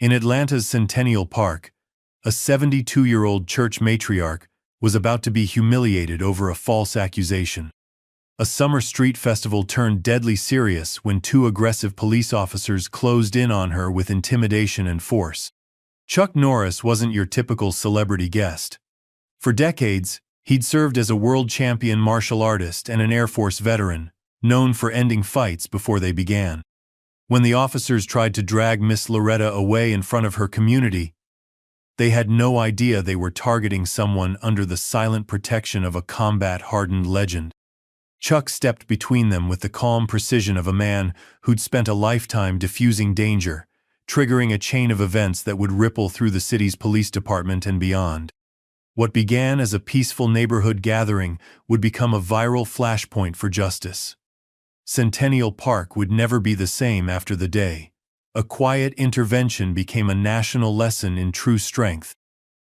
In Atlanta's Centennial Park, a 72-year-old church matriarch was about to be humiliated over a false accusation. A summer street festival turned deadly serious when two aggressive police officers closed in on her with intimidation and force. Chuck Norris wasn't your typical celebrity guest. For decades, he'd served as a world champion martial artist and an Air Force veteran, known for ending fights before they began. When the officers tried to drag Miss Loretta away in front of her community, they had no idea they were targeting someone under the silent protection of a combat-hardened legend. Chuck stepped between them with the calm precision of a man who'd spent a lifetime diffusing danger, triggering a chain of events that would ripple through the city's police department and beyond. What began as a peaceful neighborhood gathering would become a viral flashpoint for justice. Centennial Park would never be the same after the day. A quiet intervention became a national lesson in true strength.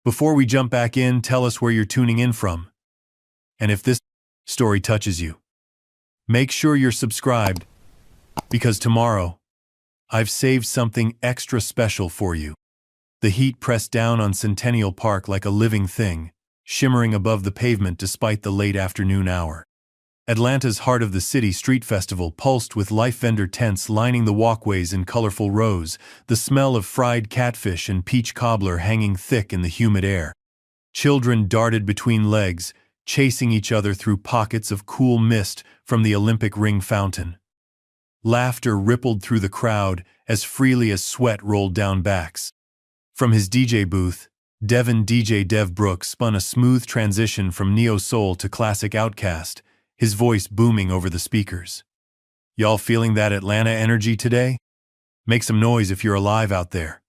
Before we jump back in, tell us where you're tuning in from. And if this story touches you, make sure you're subscribed, because tomorrow, I've saved something extra special for you. The heat pressed down on Centennial Park like a living thing, shimmering above the pavement despite the late afternoon hour. Atlanta's Heart of the City Street Festival pulsed with life vendor tents lining the walkways in colorful rows, the smell of fried catfish and peach cobbler hanging thick in the humid air. Children darted between legs, chasing each other through pockets of cool mist from the Olympic ring fountain. Laughter rippled through the crowd as freely as sweat rolled down backs. From his DJ booth, Devon DJ Dev Brooks spun a smooth transition from neo-soul to classic Outkast, his voice booming over the speakers. Y'all feeling that Atlanta energy today? Make some noise if you're alive out there.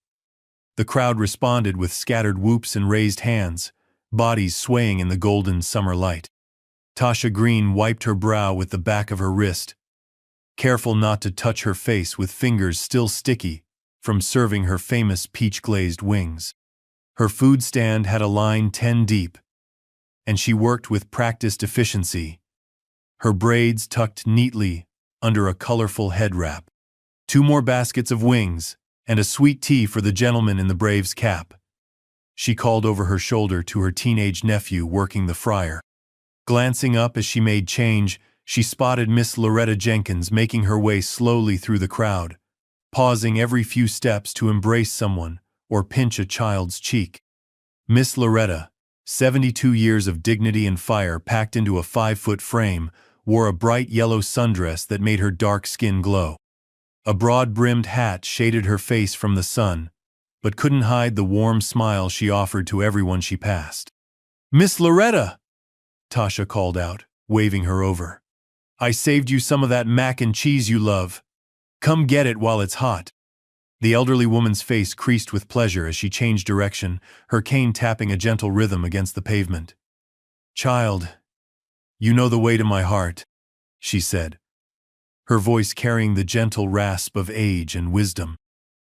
The crowd responded with scattered whoops and raised hands, bodies swaying in the golden summer light. Tasha Green wiped her brow with the back of her wrist, careful not to touch her face with fingers still sticky from serving her famous peach-glazed wings. Her food stand had a line 10 deep, and she worked with practiced efficiency, her braids tucked neatly under a colorful head wrap. 2 more baskets of wings, and a sweet tea for the gentleman in the Braves cap, she called over her shoulder to her teenage nephew working the fryer. Glancing up as she made change, she spotted Miss Loretta Jenkins making her way slowly through the crowd, pausing every few steps to embrace someone or pinch a child's cheek. Miss Loretta, 72 years of dignity and fire packed into a 5-foot frame, wore a bright yellow sundress that made her dark skin glow. A broad-brimmed hat shaded her face from the sun, but couldn't hide the warm smile she offered to everyone she passed. "Miss Loretta!" Tasha called out, waving her over. "I saved you some of that mac and cheese you love. Come get it while it's hot." The elderly woman's face creased with pleasure as she changed direction, her cane tapping a gentle rhythm against the pavement. "Child, you know the way to my heart," she said, her voice carrying the gentle rasp of age and wisdom.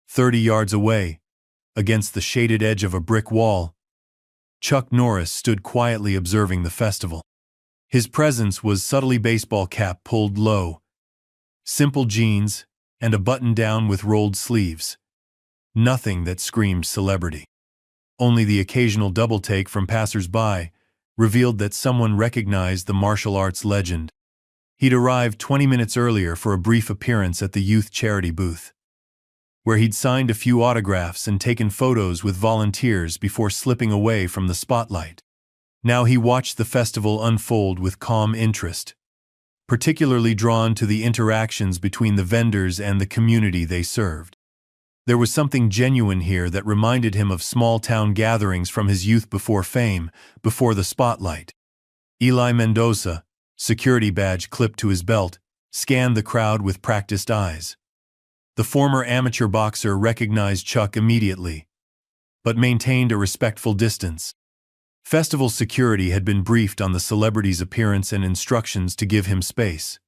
30 yards away, against the shaded edge of a brick wall, Chuck Norris stood quietly observing the festival. His presence was subtly baseball cap pulled low, simple jeans, and a button-down with rolled sleeves. Nothing that screamed celebrity. Only the occasional double-take from passers-by revealed that someone recognized the martial arts legend. He'd arrived 20 minutes earlier for a brief appearance at the youth charity booth, where he'd signed a few autographs and taken photos with volunteers before slipping away from the spotlight. Now he watched the festival unfold with calm interest, particularly drawn to the interactions between the vendors and the community they served. There was something genuine here that reminded him of small-town gatherings from his youth before fame, before the spotlight. Eli Mendoza, security badge clipped to his belt, scanned the crowd with practiced eyes. The former amateur boxer recognized Chuck immediately, but maintained a respectful distance. Festival security had been briefed on the celebrity's appearance and instructions to give him space.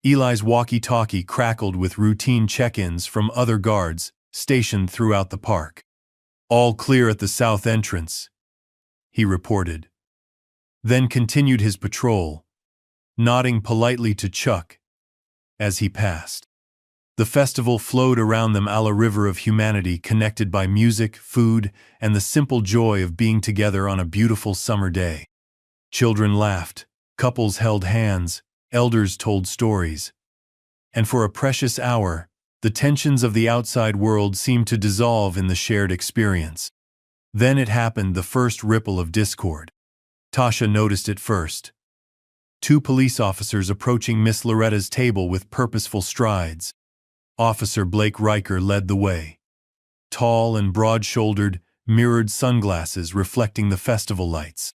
Eli's walkie-talkie crackled with routine check-ins from other guards stationed throughout the park. "All clear at the south entrance," he reported, then continued his patrol, nodding politely to Chuck as he passed. The festival flowed around them a la river of humanity, connected by music, food, and the simple joy of being together on a beautiful summer day. Children laughed, couples held hands, elders told stories. And for a precious hour, the tensions of the outside world seemed to dissolve in the shared experience. Then it happened, the first ripple of discord. Tasha noticed it first. Two police officers approaching Miss Loretta's table with purposeful strides. Officer Blake Riker led the way. Tall and broad-shouldered, mirrored sunglasses reflecting the festival lights.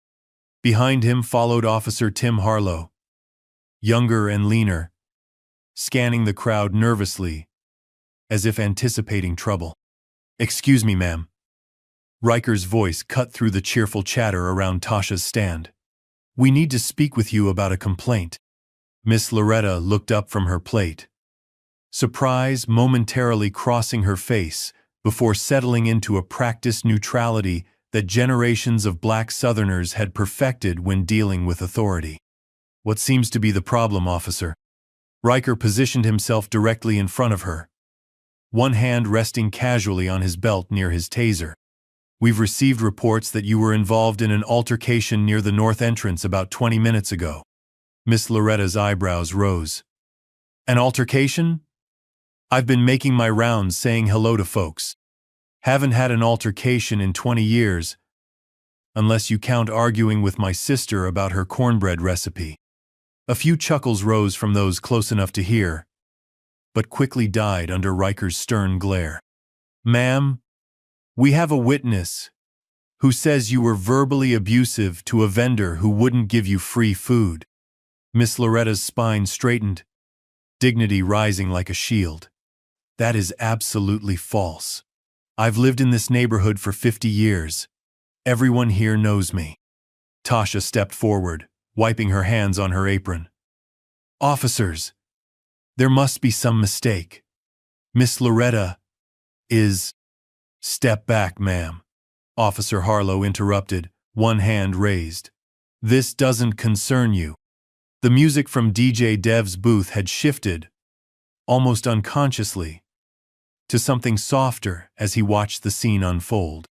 Behind him followed Officer Tim Harlow, younger and leaner, scanning the crowd nervously, as if anticipating trouble. "Excuse me, ma'am." Riker's voice cut through the cheerful chatter around Tasha's stand. "We need to speak with you about a complaint." Miss Loretta looked up from her plate, surprise momentarily crossing her face before settling into a practiced neutrality that generations of black Southerners had perfected when dealing with authority. "What seems to be the problem, officer?" Riker positioned himself directly in front of her, one hand resting casually on his belt near his taser. "We've received reports that you were involved in an altercation near the north entrance about 20 minutes ago." Miss Loretta's eyebrows rose. "An altercation? I've been making my rounds saying hello to folks. Haven't had an altercation in 20 years, unless you count arguing with my sister about her cornbread recipe." A few chuckles rose from those close enough to hear, but quickly died under Riker's stern glare. "Ma'am, we have a witness who says you were verbally abusive to a vendor who wouldn't give you free food." Miss Loretta's spine straightened, dignity rising like a shield. "That is absolutely false. I've lived in this neighborhood for 50 years. Everyone here knows me." Tasha stepped forward, wiping her hands on her apron. "Officers, there must be some mistake. Miss Loretta is—" "Step back, ma'am," Officer Harlow interrupted, one hand raised. "This doesn't concern you." The music from DJ Dev's booth had shifted, almost unconsciously, to something softer as he watched the scene unfold.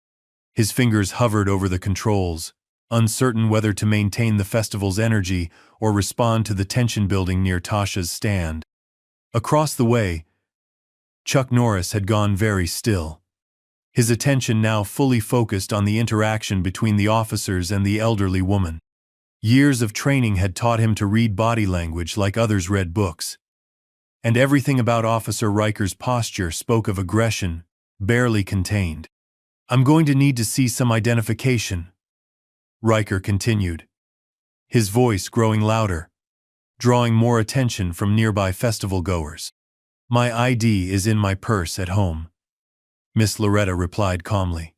His fingers hovered over the controls, uncertain whether to maintain the festival's energy or respond to the tension building near Tasha's stand. Across the way, Chuck Norris had gone very still, his attention now fully focused on the interaction between the officers and the elderly woman. Years of training had taught him to read body language like others read books, and everything about Officer Riker's posture spoke of aggression, barely contained. "I'm going to need to see some identification," Riker continued, his voice growing louder, drawing more attention from nearby festival goers. "My ID is in my purse at home," Miss Loretta replied calmly.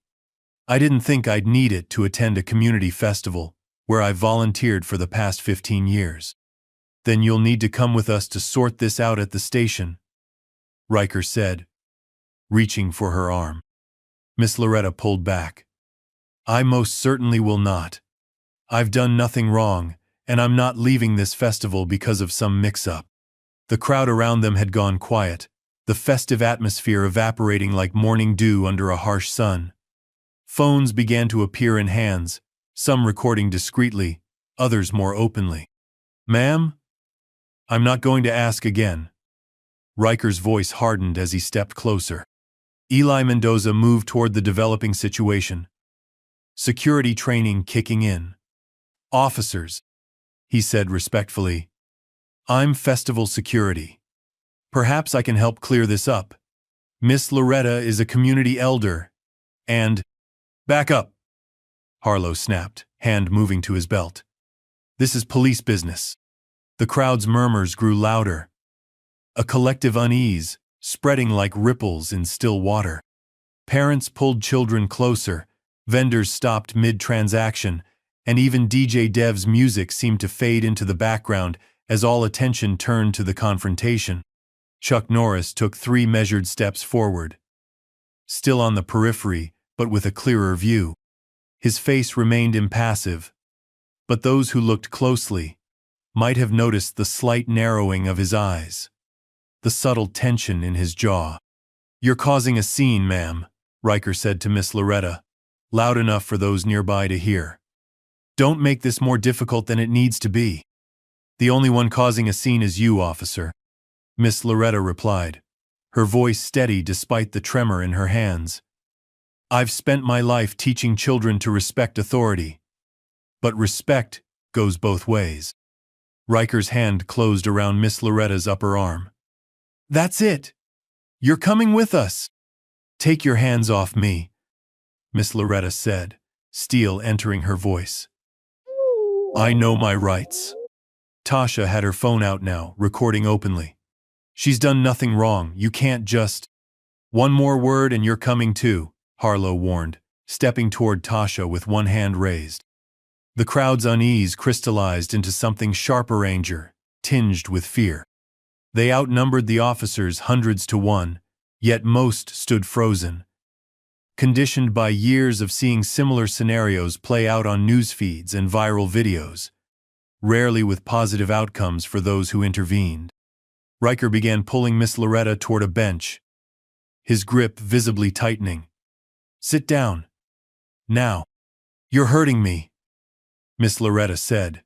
"I didn't think I'd need it to attend a community festival where I volunteered for the past 15 years. "Then you'll need to come with us to sort this out at the station," Riker said, reaching for her arm. Miss Loretta pulled back. "I most certainly will not. I've done nothing wrong, and I'm not leaving this festival because of some mix-up." The crowd around them had gone quiet, the festive atmosphere evaporating like morning dew under a harsh sun. Phones began to appear in hands, some recording discreetly, others more openly. "Ma'am? I'm not going to ask again." Riker's voice hardened as he stepped closer. Eli Mendoza moved toward the developing situation, security training kicking in. "Officers," he said respectfully, "I'm festival security. Perhaps I can help clear this up. Miss Loretta is a community elder, and—" "Back up," Harlow snapped, hand moving to his belt. "This is police business." The crowd's murmurs grew louder, a collective unease, spreading like ripples in still water. Parents pulled children closer, vendors stopped mid-transaction, and even DJ Dev's music seemed to fade into the background as all attention turned to the confrontation. Chuck Norris took 3 measured steps forward, still on the periphery, but with a clearer view. His face remained impassive, but those who looked closely might have noticed the slight narrowing of his eyes. the subtle tension in his jaw. "You're causing a scene, ma'am," Riker said to Miss Loretta, loud enough for those nearby to hear. "Don't make this more difficult than it needs to be." "The only one causing a scene is you, officer," Miss Loretta replied, her voice steady despite the tremor in her hands. "I've spent my life teaching children to respect authority. But respect goes both ways." Riker's hand closed around Miss Loretta's upper arm. "That's it! You're coming with us!" "Take your hands off me," Miss Loretta said, steel entering her voice. "I know my rights." Tasha had her phone out now, recording openly. "She's done nothing wrong, you can't just—" "One more word and you're coming too," Harlow warned, stepping toward Tasha with one hand raised. The crowd's unease crystallized into something sharper anger, tinged with fear. They outnumbered the officers hundreds to one, yet most stood frozen, conditioned by years of seeing similar scenarios play out on news feeds and viral videos, rarely with positive outcomes for those who intervened. Riker began pulling Miss Loretta toward a bench, his grip visibly tightening. "Sit down. Now. You're hurting me," Miss Loretta said,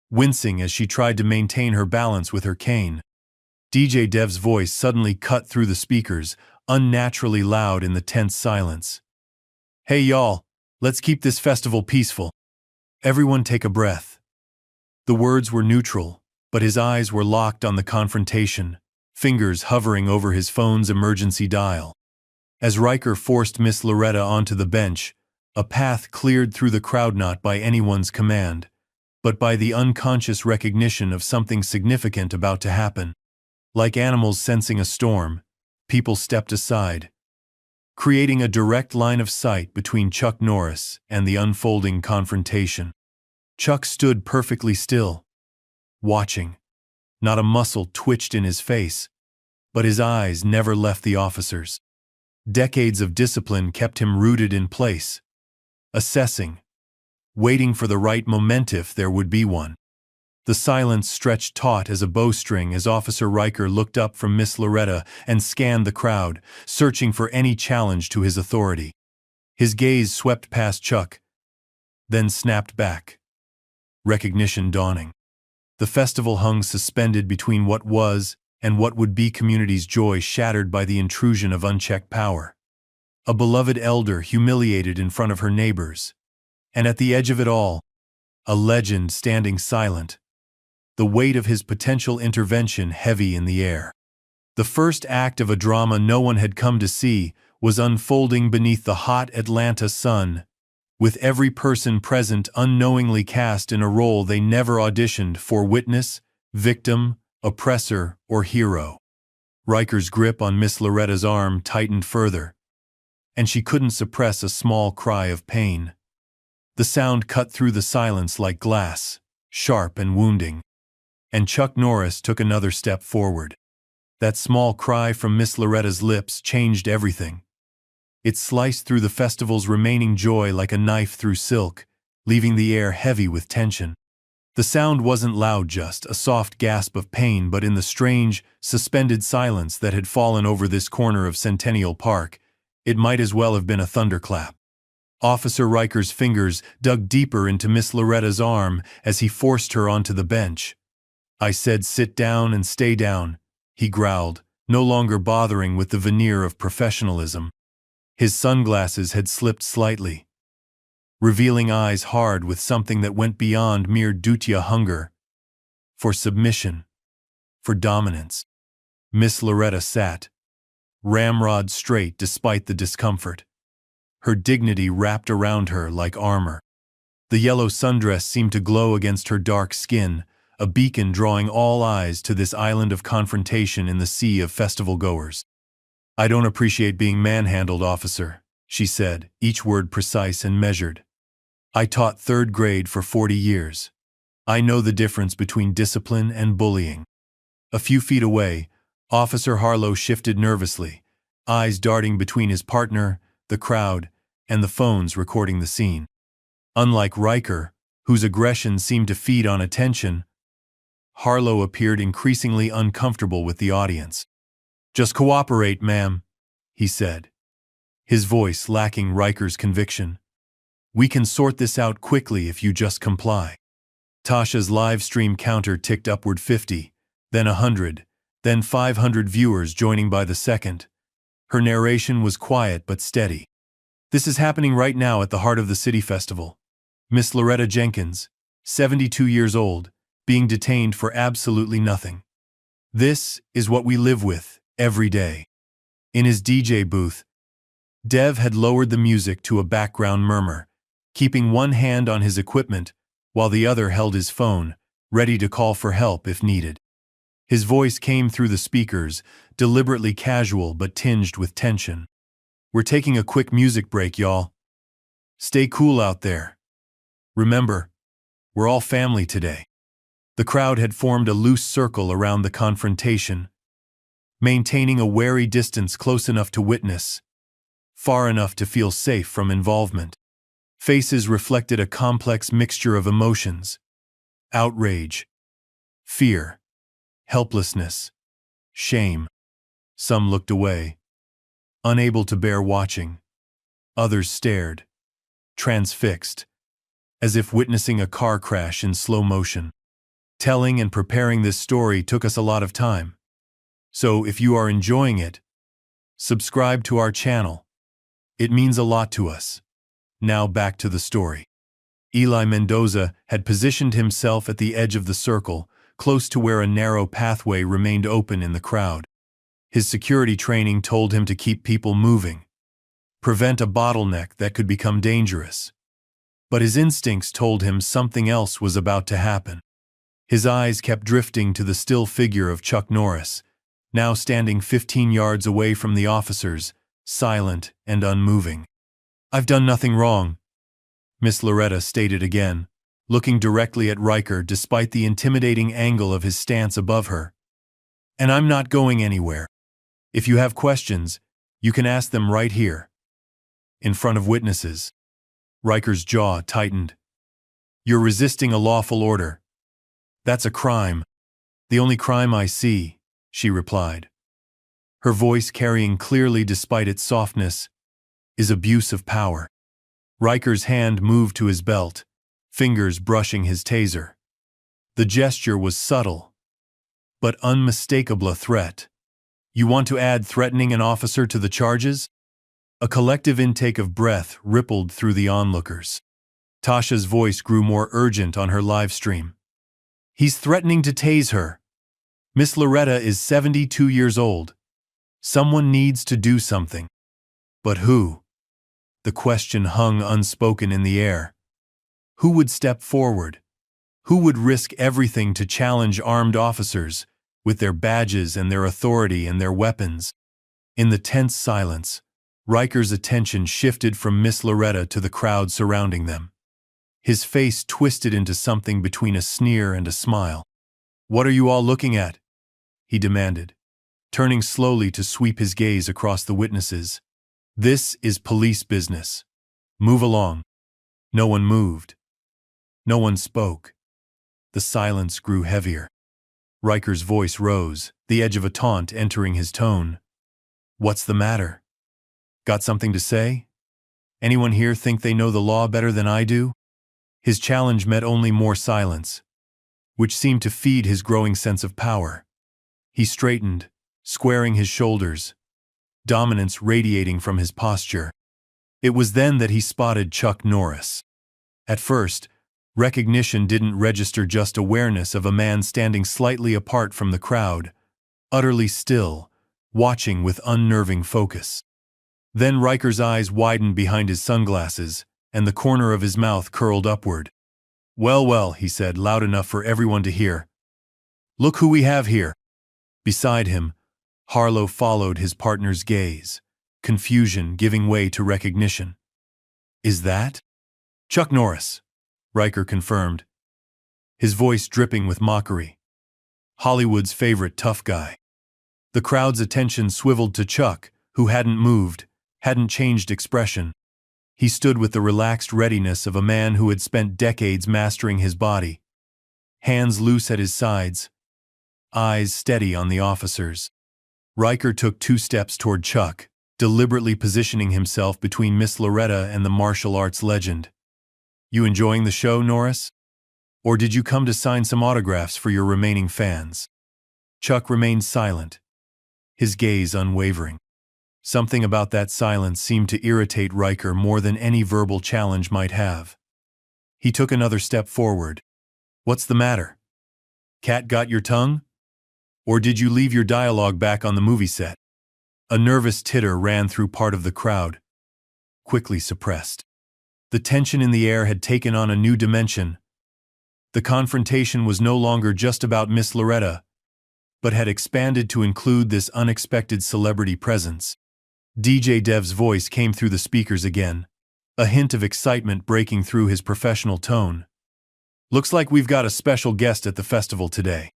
wincing as she tried to maintain her balance with her cane. DJ Dev's voice suddenly cut through the speakers, unnaturally loud in the tense silence. "Hey y'all, let's keep this festival peaceful. Everyone take a breath." The words were neutral, but his eyes were locked on the confrontation, fingers hovering over his phone's emergency dial. As Riker forced Miss Loretta onto the bench, a path cleared through the crowd not by anyone's command, but by the unconscious recognition of something significant about to happen. Like animals sensing a storm, people stepped aside, creating a direct line of sight between Chuck Norris and the unfolding confrontation. Chuck stood perfectly still, watching. Not a muscle twitched in his face, but his eyes never left the officers. Decades of discipline kept him rooted in place, assessing, waiting for the right moment if there would be one. The silence stretched taut as a bowstring as Officer Riker looked up from Miss Loretta and scanned the crowd, searching for any challenge to his authority. His gaze swept past Chuck, then snapped back, recognition dawning. The festival hung suspended between what was and what would be community's joy shattered by the intrusion of unchecked power. A beloved elder humiliated in front of her neighbors. And at the edge of it all, a legend standing silent, the weight of his potential intervention heavy in the air. The first act of a drama no one had come to see was unfolding beneath the hot Atlanta sun, with every person present unknowingly cast in a role they never auditioned for: witness, victim, oppressor, or hero. Riker's grip on Miss Loretta's arm tightened further, and she couldn't suppress a small cry of pain. The sound cut through the silence like glass, sharp and wounding. And Chuck Norris took another step forward. That small cry from Miss Loretta's lips changed everything. It sliced through the festival's remaining joy like a knife through silk, leaving the air heavy with tension. The sound wasn't loud, just a soft gasp of pain, but in the strange, suspended silence that had fallen over this corner of Centennial Park, it might as well have been a thunderclap. Officer Riker's fingers dug deeper into Miss Loretta's arm as he forced her onto the bench. "I said sit down and stay down," he growled, no longer bothering with the veneer of professionalism. His sunglasses had slipped slightly, revealing eyes hard with something that went beyond mere Dutya hunger. For submission. For dominance. Miss Loretta sat, ramrod straight despite the discomfort, her dignity wrapped around her like armor. The yellow sundress seemed to glow against her dark skin, a beacon drawing all eyes to this island of confrontation in the sea of festival-goers. "I don't appreciate being manhandled, officer," she said, each word precise and measured. "I taught third grade for 40 years. I know the difference between discipline and bullying." A few feet away, Officer Harlow shifted nervously, eyes darting between his partner, the crowd, and the phones recording the scene. Unlike Riker, whose aggression seemed to feed on attention, Harlow appeared increasingly uncomfortable with the audience. "Just cooperate, ma'am," he said, his voice lacking Riker's conviction. "We can sort this out quickly if you just comply." Tasha's live stream counter ticked upward, 50, then 100, then 500 viewers joining by the second. Her narration was quiet but steady. "This is happening right now at the heart of the City Festival. Miss Loretta Jenkins, 72 years old, being detained for absolutely nothing. This is what we live with every day." In his DJ booth, Dev had lowered the music to a background murmur, keeping one hand on his equipment while the other held his phone, ready to call for help if needed. His voice came through the speakers, deliberately casual but tinged with tension. "We're taking a quick music break, y'all. Stay cool out there. Remember, we're all family today." The crowd had formed a loose circle around the confrontation, maintaining a wary distance close enough to witness, far enough to feel safe from involvement. Faces reflected a complex mixture of emotions: outrage, fear, helplessness, shame. Some looked away, unable to bear watching. Others stared, transfixed, as if witnessing a car crash in slow motion. Telling and preparing this story took us a lot of time. So if you are enjoying it, subscribe to our channel. It means a lot to us. Now back to the story. Eli Mendoza had positioned himself at the edge of the circle, close to where a narrow pathway remained open in the crowd. His security training told him to keep people moving, prevent a bottleneck that could become dangerous. But his instincts told him something else was about to happen. His eyes kept drifting to the still figure of Chuck Norris, now standing 15 yards away from the officers, silent and unmoving. "I've done nothing wrong," Miss Loretta stated again, looking directly at Riker despite the intimidating angle of his stance above her. "And I'm not going anywhere. If you have questions, you can ask them right here, in front of witnesses." Riker's jaw tightened. "You're resisting a lawful order. That's a crime." "The only crime I see," she replied, her voice carrying clearly despite its softness, "is abuse of power." Riker's hand moved to his belt, fingers brushing his taser. The gesture was subtle, but unmistakable a threat. "You want to add threatening an officer to the charges?" A collective intake of breath rippled through the onlookers. Tasha's voice grew more urgent on her live stream. "He's threatening to tase her. Miss Loretta is 72 years old. Someone needs to do something." But who? The question hung unspoken in the air. Who would step forward? Who would risk everything to challenge armed officers, with their badges and their authority and their weapons? In the tense silence, Riker's attention shifted from Miss Loretta to the crowd surrounding them. His face twisted into something between a sneer and a smile. "What are you all looking at?" he demanded, turning slowly to sweep his gaze across the witnesses. "This is police business. Move along." No one moved. No one spoke. The silence grew heavier. Riker's voice rose, the edge of a taunt entering his tone. "What's the matter? Got something to say? Anyone here think they know the law better than I do?" His challenge met only more silence, which seemed to feed his growing sense of power. He straightened, squaring his shoulders, dominance radiating from his posture. It was then that he spotted Chuck Norris. At first, recognition didn't register, just awareness of a man standing slightly apart from the crowd, utterly still, watching with unnerving focus. Then Riker's eyes widened behind his sunglasses, and the corner of his mouth curled upward. "Well, well," he said, loud enough for everyone to hear. "Look who we have here." Beside him, Harlow followed his partner's gaze, confusion giving way to recognition. "Is that Chuck Norris?" Riker confirmed, his voice dripping with mockery. Hollywood's favorite tough guy. The crowd's attention swiveled to Chuck, who hadn't moved, hadn't changed expression. He stood with the relaxed readiness of a man who had spent decades mastering his body. Hands loose at his sides, eyes steady on the officers. Riker took 2 steps toward Chuck, deliberately positioning himself between Miss Loretta and the martial arts legend. "You enjoying the show, Norris? Or did you come to sign some autographs for your remaining fans?" Chuck remained silent, his gaze unwavering. Something about that silence seemed to irritate Riker more than any verbal challenge might have. He took another step forward. "What's the matter? Cat got your tongue? Or did you leave your dialogue back on the movie set?" A nervous titter ran through part of the crowd, quickly suppressed. The tension in the air had taken on a new dimension. The confrontation was no longer just about Miss Loretta, but had expanded to include this unexpected celebrity presence. DJ Dev's voice came through the speakers again, a hint of excitement breaking through his professional tone. "Looks like we've got a special guest at the festival today.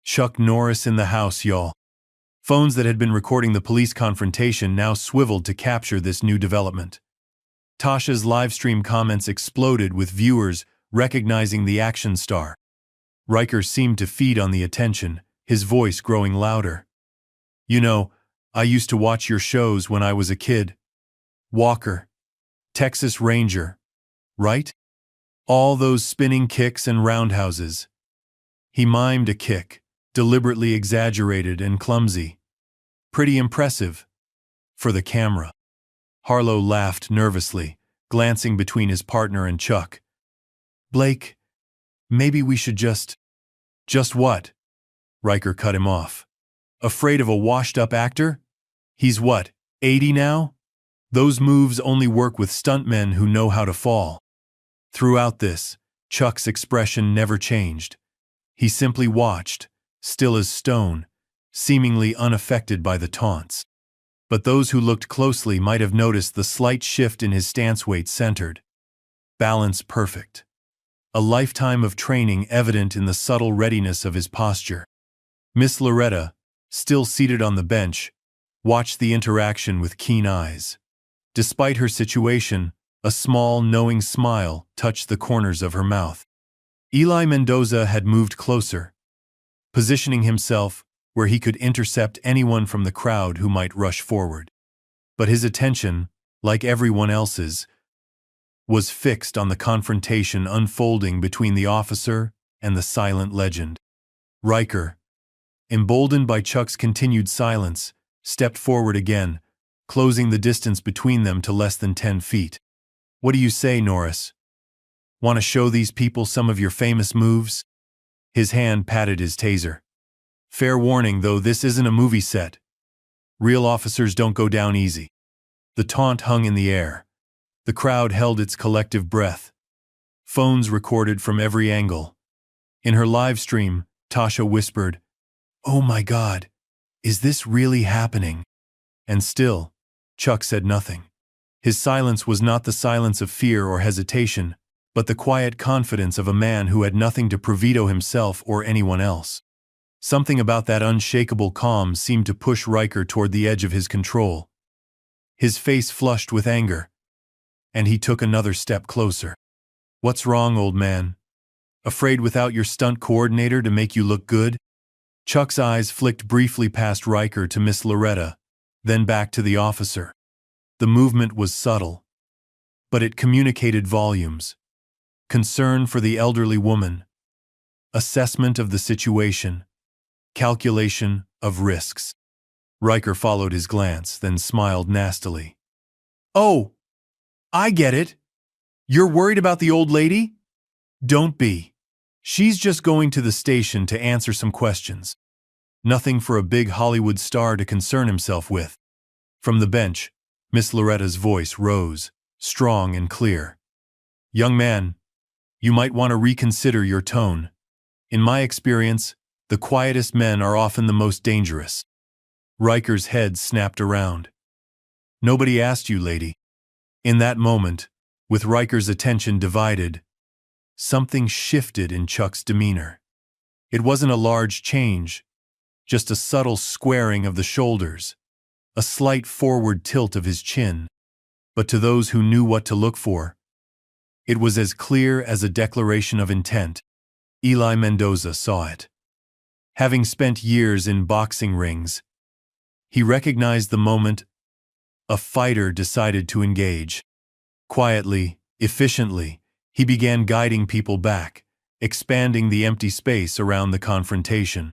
Chuck Norris in the house, y'all." Phones that had been recording the police confrontation now swiveled to capture this new development. Tasha's livestream comments exploded with viewers recognizing the action star. Riker seemed to feed on the attention, his voice growing louder. "You know, I used to watch your shows when I was a kid. Walker, Texas Ranger, right? All those spinning kicks and roundhouses." He mimed a kick, deliberately exaggerated and clumsy. "Pretty impressive. For the camera." Harlow laughed nervously, glancing between his partner and Chuck. "Blake, maybe we should just..." "Just what?" Riker cut him off. "Afraid of a washed-up actor? He's what, 80 now? Those moves only work with stuntmen who know how to fall." Throughout this, Chuck's expression never changed. He simply watched, still as stone, seemingly unaffected by the taunts. But those who looked closely might have noticed the slight shift in his stance, weight centered. Balance perfect. A lifetime of training evident in the subtle readiness of his posture. Miss Loretta, still seated on the bench, watched the interaction with keen eyes. Despite her situation, a small, knowing smile touched the corners of her mouth. Eli Mendoza had moved closer, positioning himself where he could intercept anyone from the crowd who might rush forward. But his attention, like everyone else's, was fixed on the confrontation unfolding between the officer and the silent legend. Riker, emboldened by Chuck's continued silence, stepped forward again, closing the distance between them to less than 10 feet. "What do you say, Norris? Want to show these people some of your famous moves?" His hand patted his taser. "Fair warning, though, this isn't a movie set. Real officers don't go down easy." The taunt hung in the air. The crowd held its collective breath. Phones recorded from every angle. In her live stream, Tasha whispered, "Oh my God, is this really happening?" And still, Chuck said nothing. His silence was not the silence of fear or hesitation, but the quiet confidence of a man who had nothing to veto himself or anyone else. Something about that unshakable calm seemed to push Riker toward the edge of his control. His face flushed with anger, and he took another step closer. "What's wrong, old man? Afraid without your stunt coordinator to make you look good?" Chuck's eyes flicked briefly past Riker to Miss Loretta, then back to the officer. The movement was subtle, but it communicated volumes. Concern for the elderly woman, assessment of the situation, calculation of risks. Riker followed his glance, then smiled nastily. "Oh, I get it. You're worried about the old lady? Don't be. She's just going to the station to answer some questions. Nothing for a big Hollywood star to concern himself with." From the bench, Miss Loretta's voice rose, strong and clear. "Young man, you might want to reconsider your tone. In my experience, the quietest men are often the most dangerous." Riker's head snapped around. "Nobody asked you, lady." In that moment, with Riker's attention divided, something shifted in Chuck's demeanor. It wasn't a large change, just a subtle squaring of the shoulders, a slight forward tilt of his chin. But to those who knew what to look for, it was as clear as a declaration of intent. Eli Mendoza saw it. Having spent years in boxing rings, he recognized the moment a fighter decided to engage. Quietly, efficiently, he began guiding people back, expanding the empty space around the confrontation.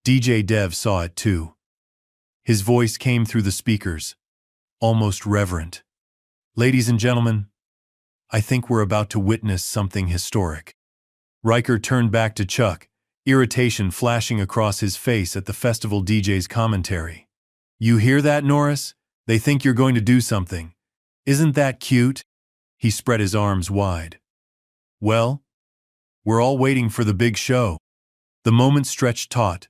DJ Dev saw it too. His voice came through the speakers, almost reverent. "Ladies and gentlemen, I think we're about to witness something historic." Riker turned back to Chuck, irritation flashing across his face at the festival DJ's commentary. "You hear that, Norris? They think you're going to do something. Isn't that cute?" He spread his arms wide. "Well, we're all waiting for the big show." The moment stretched taut,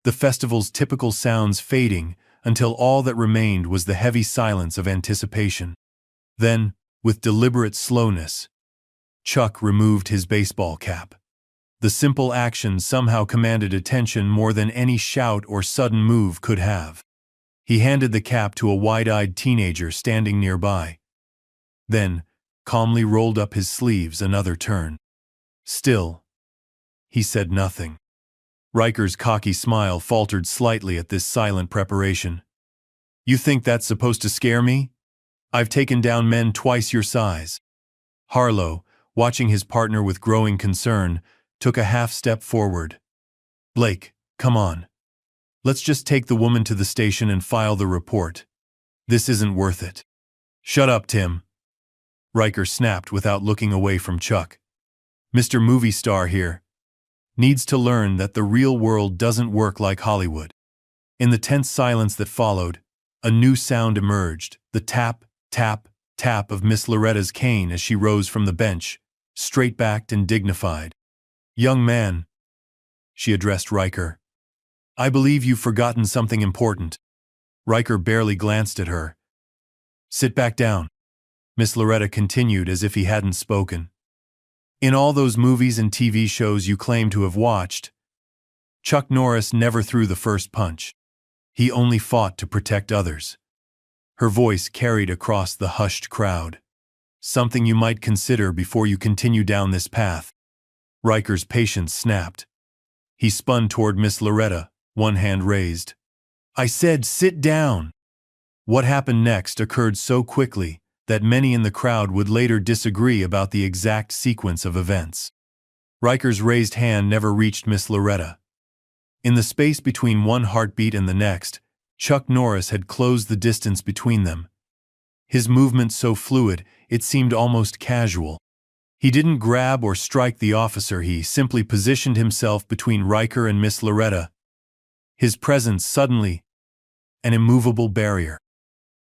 the festival's typical sounds fading until all that remained was the heavy silence of anticipation. Then, with deliberate slowness, Chuck removed his baseball cap. The simple action somehow commanded attention more than any shout or sudden move could have. He handed the cap to a wide-eyed teenager standing nearby. Then, calmly rolled up his sleeves another turn. Still, he said nothing. Riker's cocky smile faltered slightly at this silent preparation. "You think that's supposed to scare me? I've taken down men twice your size." Harlow, watching his partner with growing concern, took a half-step forward. "Blake, come on. Let's just take the woman to the station and file the report. This isn't worth it." "Shut up, Tim," Riker snapped without looking away from Chuck. "Mr. Movie Star here needs to learn that the real world doesn't work like Hollywood." In the tense silence that followed, a new sound emerged, the tap, tap, tap of Miss Loretta's cane as she rose from the bench, straight-backed and dignified. "Young man," she addressed Riker, "I believe you've forgotten something important." Riker barely glanced at her. "Sit back down," Miss Loretta continued as if he hadn't spoken. "In all those movies and TV shows you claim to have watched, Chuck Norris never threw the first punch. He only fought to protect others." Her voice carried across the hushed crowd. "Something you might consider before you continue down this path." Riker's patience snapped. He spun toward Miss Loretta, one hand raised. "I said sit down." What happened next occurred so quickly that many in the crowd would later disagree about the exact sequence of events. Riker's raised hand never reached Miss Loretta. In the space between one heartbeat and the next, Chuck Norris had closed the distance between them. His movement so fluid, it seemed almost casual. He didn't grab or strike the officer, he simply positioned himself between Riker and Miss Loretta. His presence suddenly an immovable barrier.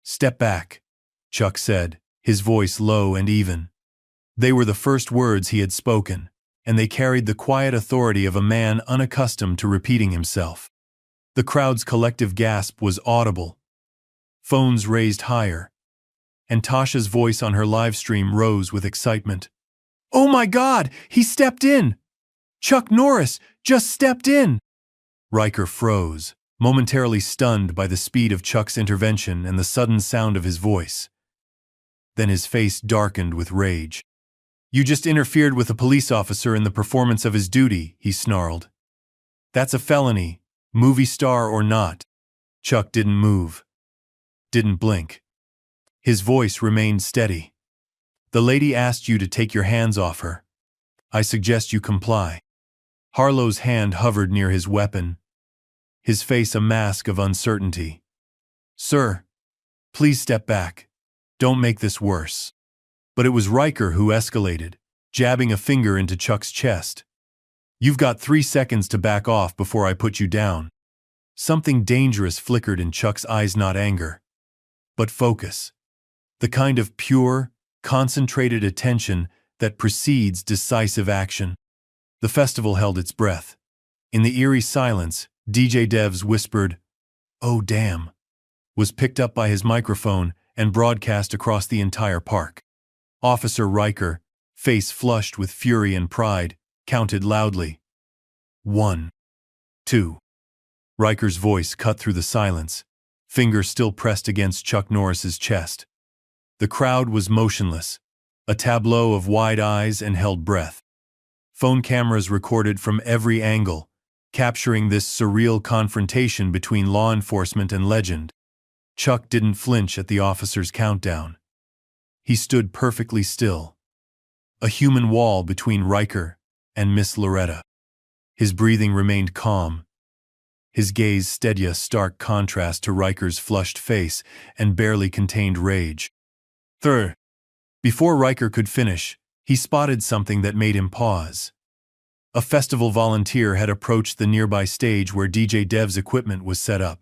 "Step back," Chuck said, his voice low and even. They were the first words he had spoken, and they carried the quiet authority of a man unaccustomed to repeating himself. The crowd's collective gasp was audible. Phones raised higher, and Tasha's voice on her live stream rose with excitement. "Oh my God, he stepped in! Chuck Norris just stepped in!" Riker froze, momentarily stunned by the speed of Chuck's intervention and the sudden sound of his voice. Then his face darkened with rage. "You just interfered with a police officer in the performance of his duty," he snarled. "That's a felony, movie star or not." Chuck didn't move, didn't blink. His voice remained steady. "The lady asked you to take your hands off her. I suggest you comply." Harlow's hand hovered near his weapon, his face a mask of uncertainty. "Sir, please step back. Don't make this worse." But it was Riker who escalated, jabbing a finger into Chuck's chest. "You've got 3 seconds to back off before I put you down." Something dangerous flickered in Chuck's eyes, not anger, but focus. The kind of pure, concentrated attention that precedes decisive action. The festival held its breath. In the eerie silence, DJ Dev's whispered, "Oh damn," was picked up by his microphone and broadcast across the entire park. Officer Riker, face flushed with fury and pride, counted loudly. 1, 2. Riker's voice cut through the silence, finger still pressed against Chuck Norris's chest. The crowd was motionless, a tableau of wide eyes and held breath. Phone cameras recorded from every angle, capturing this surreal confrontation between law enforcement and legend. Chuck didn't flinch at the officer's countdown. He stood perfectly still, a human wall between Riker and Miss Loretta. His breathing remained calm, his gaze steady, a stark contrast to Riker's flushed face and barely contained rage. Third, before Riker could finish, he spotted something that made him pause. A festival volunteer had approached the nearby stage where DJ Dev's equipment was set up.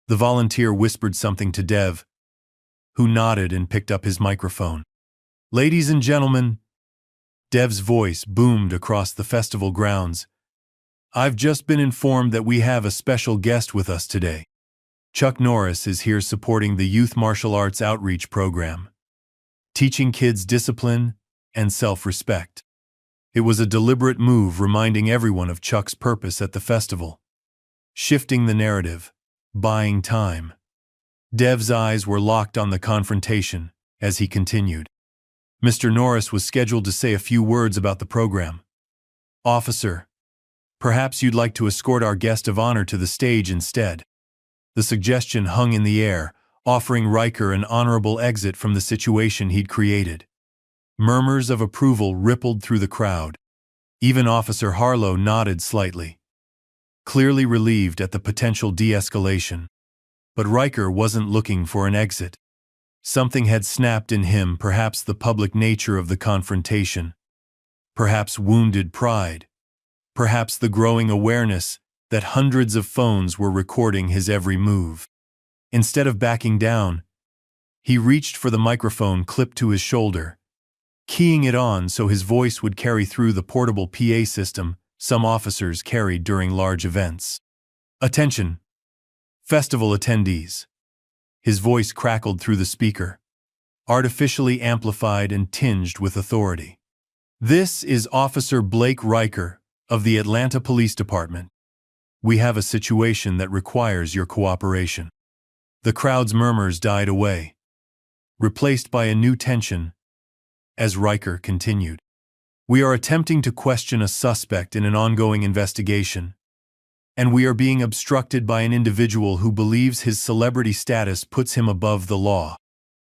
The volunteer whispered something to Dev, who nodded and picked up his microphone. "Ladies and gentlemen," Dev's voice boomed across the festival grounds, "I've just been informed that we have a special guest with us today. Chuck Norris is here supporting the Youth Martial Arts Outreach Program, teaching kids discipline and self-respect." It was a deliberate move, reminding everyone of Chuck's purpose at the festival. Shifting the narrative, buying time. Dev's eyes were locked on the confrontation as he continued. Mr. Norris was scheduled to say a few words about the program. "Officer, perhaps you'd like to escort our guest of honor to the stage instead." The suggestion hung in the air, offering Riker an honorable exit from the situation he'd created. Murmurs of approval rippled through the crowd. Even Officer Harlow nodded slightly, clearly relieved at the potential de-escalation. But Riker wasn't looking for an exit. Something had snapped in him, perhaps the public nature of the confrontation, perhaps wounded pride, perhaps the growing awareness that hundreds of phones were recording his every move. Instead of backing down, he reached for the microphone clipped to his shoulder, keying it on so his voice would carry through the portable PA system some officers carried during large events. "Attention, festival attendees." His voice crackled through the speaker, artificially amplified and tinged with authority. "This is Officer Blake Riker of the Atlanta Police Department. We have a situation that requires your cooperation." The crowd's murmurs died away, replaced by a new tension as Riker continued. "We are attempting to question a suspect in an ongoing investigation, and we are being obstructed by an individual who believes his celebrity status puts him above the law."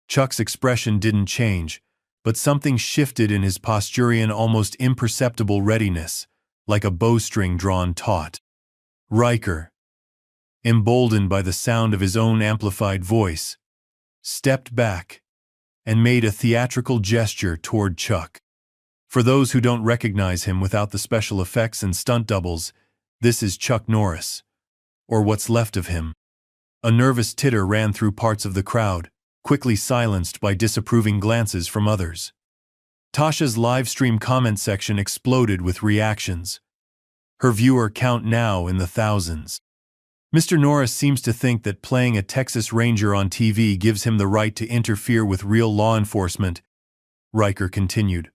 Chuck's expression didn't change, but something shifted in his Posturian, almost imperceptible readiness, like a bowstring drawn taut. Riker, emboldened by the sound of his own amplified voice, stepped back and made a theatrical gesture toward Chuck. For those who don't recognize him without the special effects and stunt doubles, this is Chuck Norris, or what's left of him. A nervous titter ran through parts of the crowd, quickly silenced by disapproving glances from others. Tasha's livestream comment section exploded with reactions, her viewer count now in the thousands. "Mr. Norris seems to think that playing a Texas Ranger on TV gives him the right to interfere with real law enforcement," Riker continued,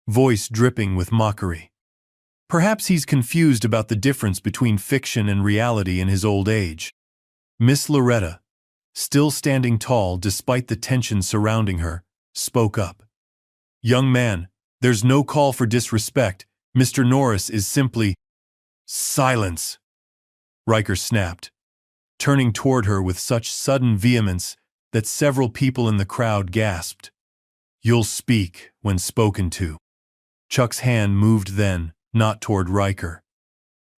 voice dripping with mockery. "Perhaps he's confused about the difference between fiction and reality in his old age." Miss Loretta, still standing tall despite the tension surrounding her, spoke up. "Young man, there's no call for disrespect. Mr. Norris is simply—" "Silence!" Riker snapped, turning toward her with such sudden vehemence that several people in the crowd gasped. "You'll speak when spoken to." Chuck's hand moved then, not toward Riker,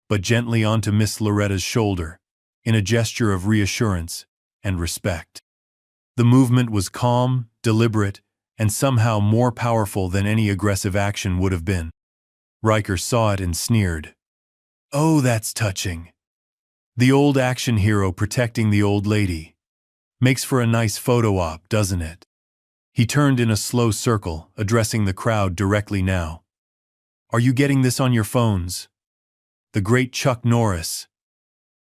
but gently onto Miss Loretta's shoulder, in a gesture of reassurance and respect. The movement was calm, deliberate, and somehow more powerful than any aggressive action would have been. Riker saw it and sneered. "Oh, that's touching. The old action hero protecting the old lady. Makes for a nice photo op, doesn't it?" He turned in a slow circle, addressing the crowd directly now. "Are you getting this on your phones? The great Chuck Norris,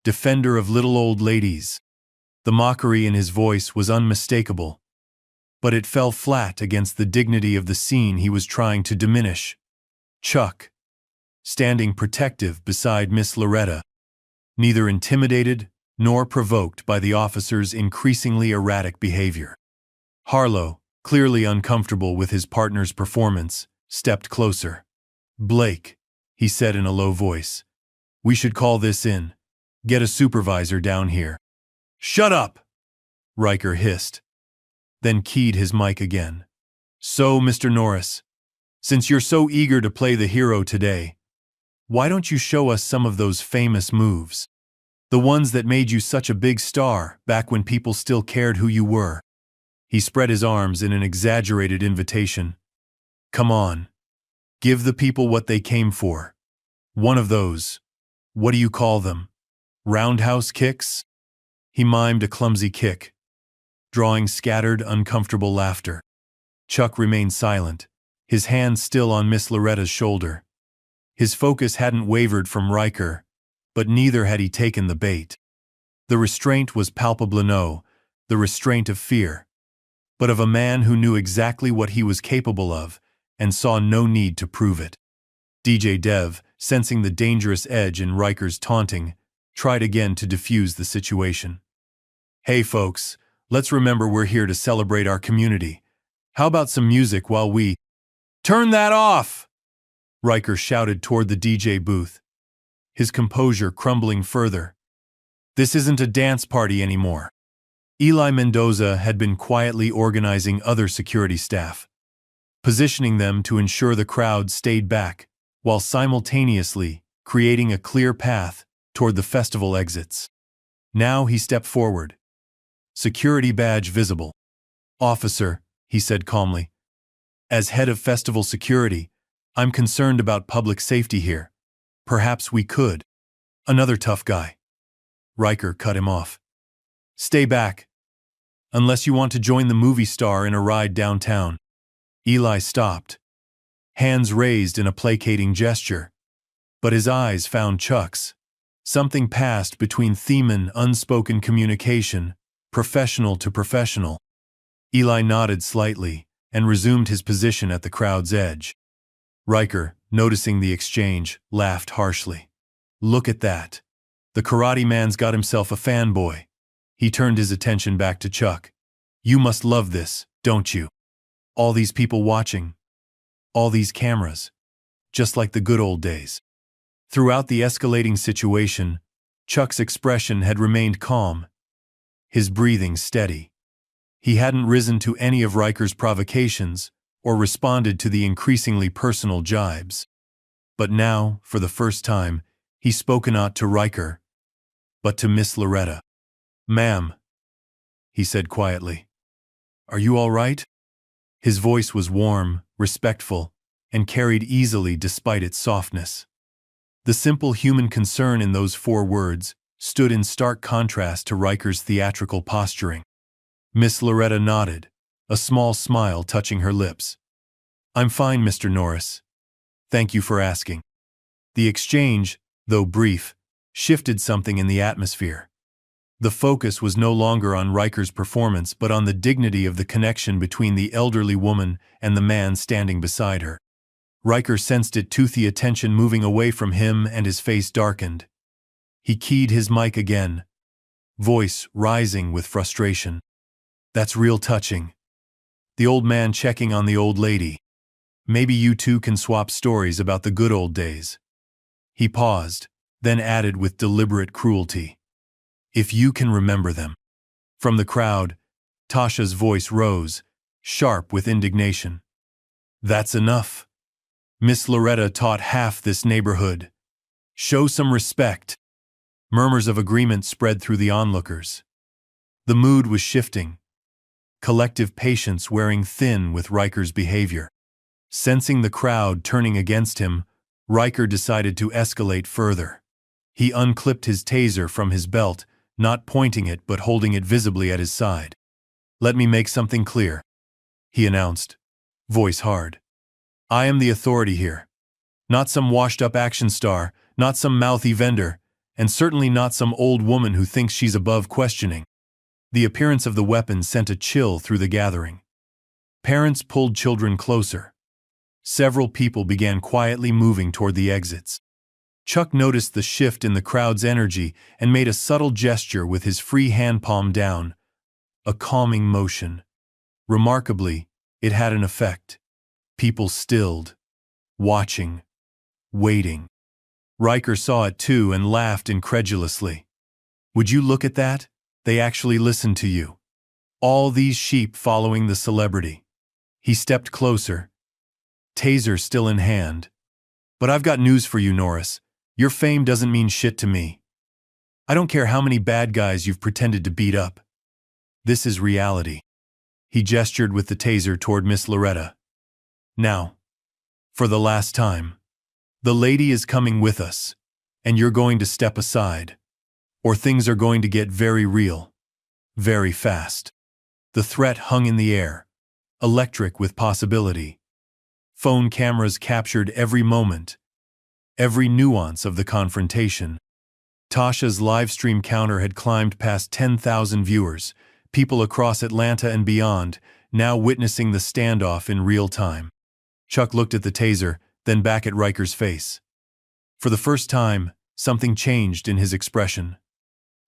defender of little old ladies." The mockery in his voice was unmistakable, but it fell flat against the dignity of the scene he was trying to diminish. Chuck, standing protective beside Miss Loretta, neither intimidated nor provoked by the officer's increasingly erratic behavior. Harlow, clearly uncomfortable with his partner's performance, stepped closer. "Blake," he said in a low voice, We should call this in. Get a supervisor down here. Shut up! Riker hissed, then keyed his mic again. So, Mr. Norris, since you're so eager to play the hero today, why don't you show us some of those famous moves? The ones that made you such a big star back when people still cared who you were. He spread his arms in an exaggerated invitation. Come on. Give the people what they came for. One of those. What do you call them? Roundhouse kicks? He mimed a clumsy kick, drawing scattered, uncomfortable laughter. Chuck remained silent, his hand still on Miss Loretta's shoulder. His focus hadn't wavered from Riker, but neither had he taken the bait. The restraint was palpable, no, the restraint of fear, but of a man who knew exactly what he was capable of and saw no need to prove it. DJ Dev, sensing the dangerous edge in Riker's taunting, tried again to defuse the situation. Hey folks, let's remember we're here to celebrate our community. How about some music while we— Turn that off! Riker shouted toward the DJ booth, his composure crumbling further. This isn't a dance party anymore. Eli Mendoza had been quietly organizing other security staff, positioning them to ensure the crowd stayed back, while simultaneously creating a clear path toward the festival exits. Now he stepped forward, security badge visible. Officer, he said calmly, as head of festival security, I'm concerned about public safety here. Perhaps we could. Another tough guy. Riker cut him off. Stay back. Unless you want to join the movie star in a ride downtown. Eli stopped, hands raised in a placating gesture. But his eyes found Chuck's. Something passed between theme and unspoken communication, professional to professional. Eli nodded slightly and resumed his position at the crowd's edge. Riker, noticing the exchange, laughed harshly. Look at that. The karate man's got himself a fanboy. He turned his attention back to Chuck. You must love this, don't you? All these people watching. All these cameras. Just like the good old days. Throughout the escalating situation, Chuck's expression had remained calm, his breathing steady. He hadn't risen to any of Riker's provocations or responded to the increasingly personal jibes. But now, for the first time, he spoke not to Riker, but to Miss Loretta. Ma'am, he said quietly. Are you all right? His voice was warm, respectful, and carried easily despite its softness. The simple human concern in those 4 words stood in stark contrast to Riker's theatrical posturing. Miss Loretta nodded, a small smile touching her lips. I'm fine, Mr. Norris. Thank you for asking. The exchange, though brief, shifted something in the atmosphere. The focus was no longer on Riker's performance but on the dignity of the connection between the elderly woman and the man standing beside her. Riker sensed it too, the attention moving away from him, and his face darkened. He keyed his mic again, voice rising with frustration. That's real touching. The old man checking on the old lady. Maybe you two can swap stories about the good old days. He paused, then added with deliberate cruelty. If you can remember them. From the crowd, Tasha's voice rose, sharp with indignation. That's enough. Miss Loretta taught half this neighborhood. Show some respect. Murmurs of agreement spread through the onlookers. The mood was shifting, collective patience wearing thin with Riker's behavior. Sensing the crowd turning against him, Riker decided to escalate further. He unclipped his taser from his belt, not pointing it but holding it visibly at his side. Let me make something clear, he announced, voice hard. I am the authority here. Not some washed-up action star, not some mouthy vendor, and certainly not some old woman who thinks she's above questioning. The appearance of the weapon sent a chill through the gathering. Parents pulled children closer. Several people began quietly moving toward the exits. Chuck noticed the shift in the crowd's energy and made a subtle gesture with his free hand palm down, a calming motion. Remarkably, it had an effect. People stilled, watching, waiting. Riker saw it too and laughed incredulously. Would you look at that? They actually listened to you. All these sheep following the celebrity. He stepped closer, taser still in hand. But I've got news for you, Norris. Your fame doesn't mean shit to me. I don't care how many bad guys you've pretended to beat up. This is reality. He gestured with the taser toward Miss Loretta. Now, for the last time, the lady is coming with us, and you're going to step aside, or things are going to get very real, very fast. The threat hung in the air, electric with possibility. Phone cameras captured every moment, every nuance of the confrontation. Tasha's livestream counter had climbed past 10,000 viewers, people across Atlanta and beyond, now witnessing the standoff in real time. Chuck looked at the taser, then back at Riker's face. For the first time, something changed in his expression.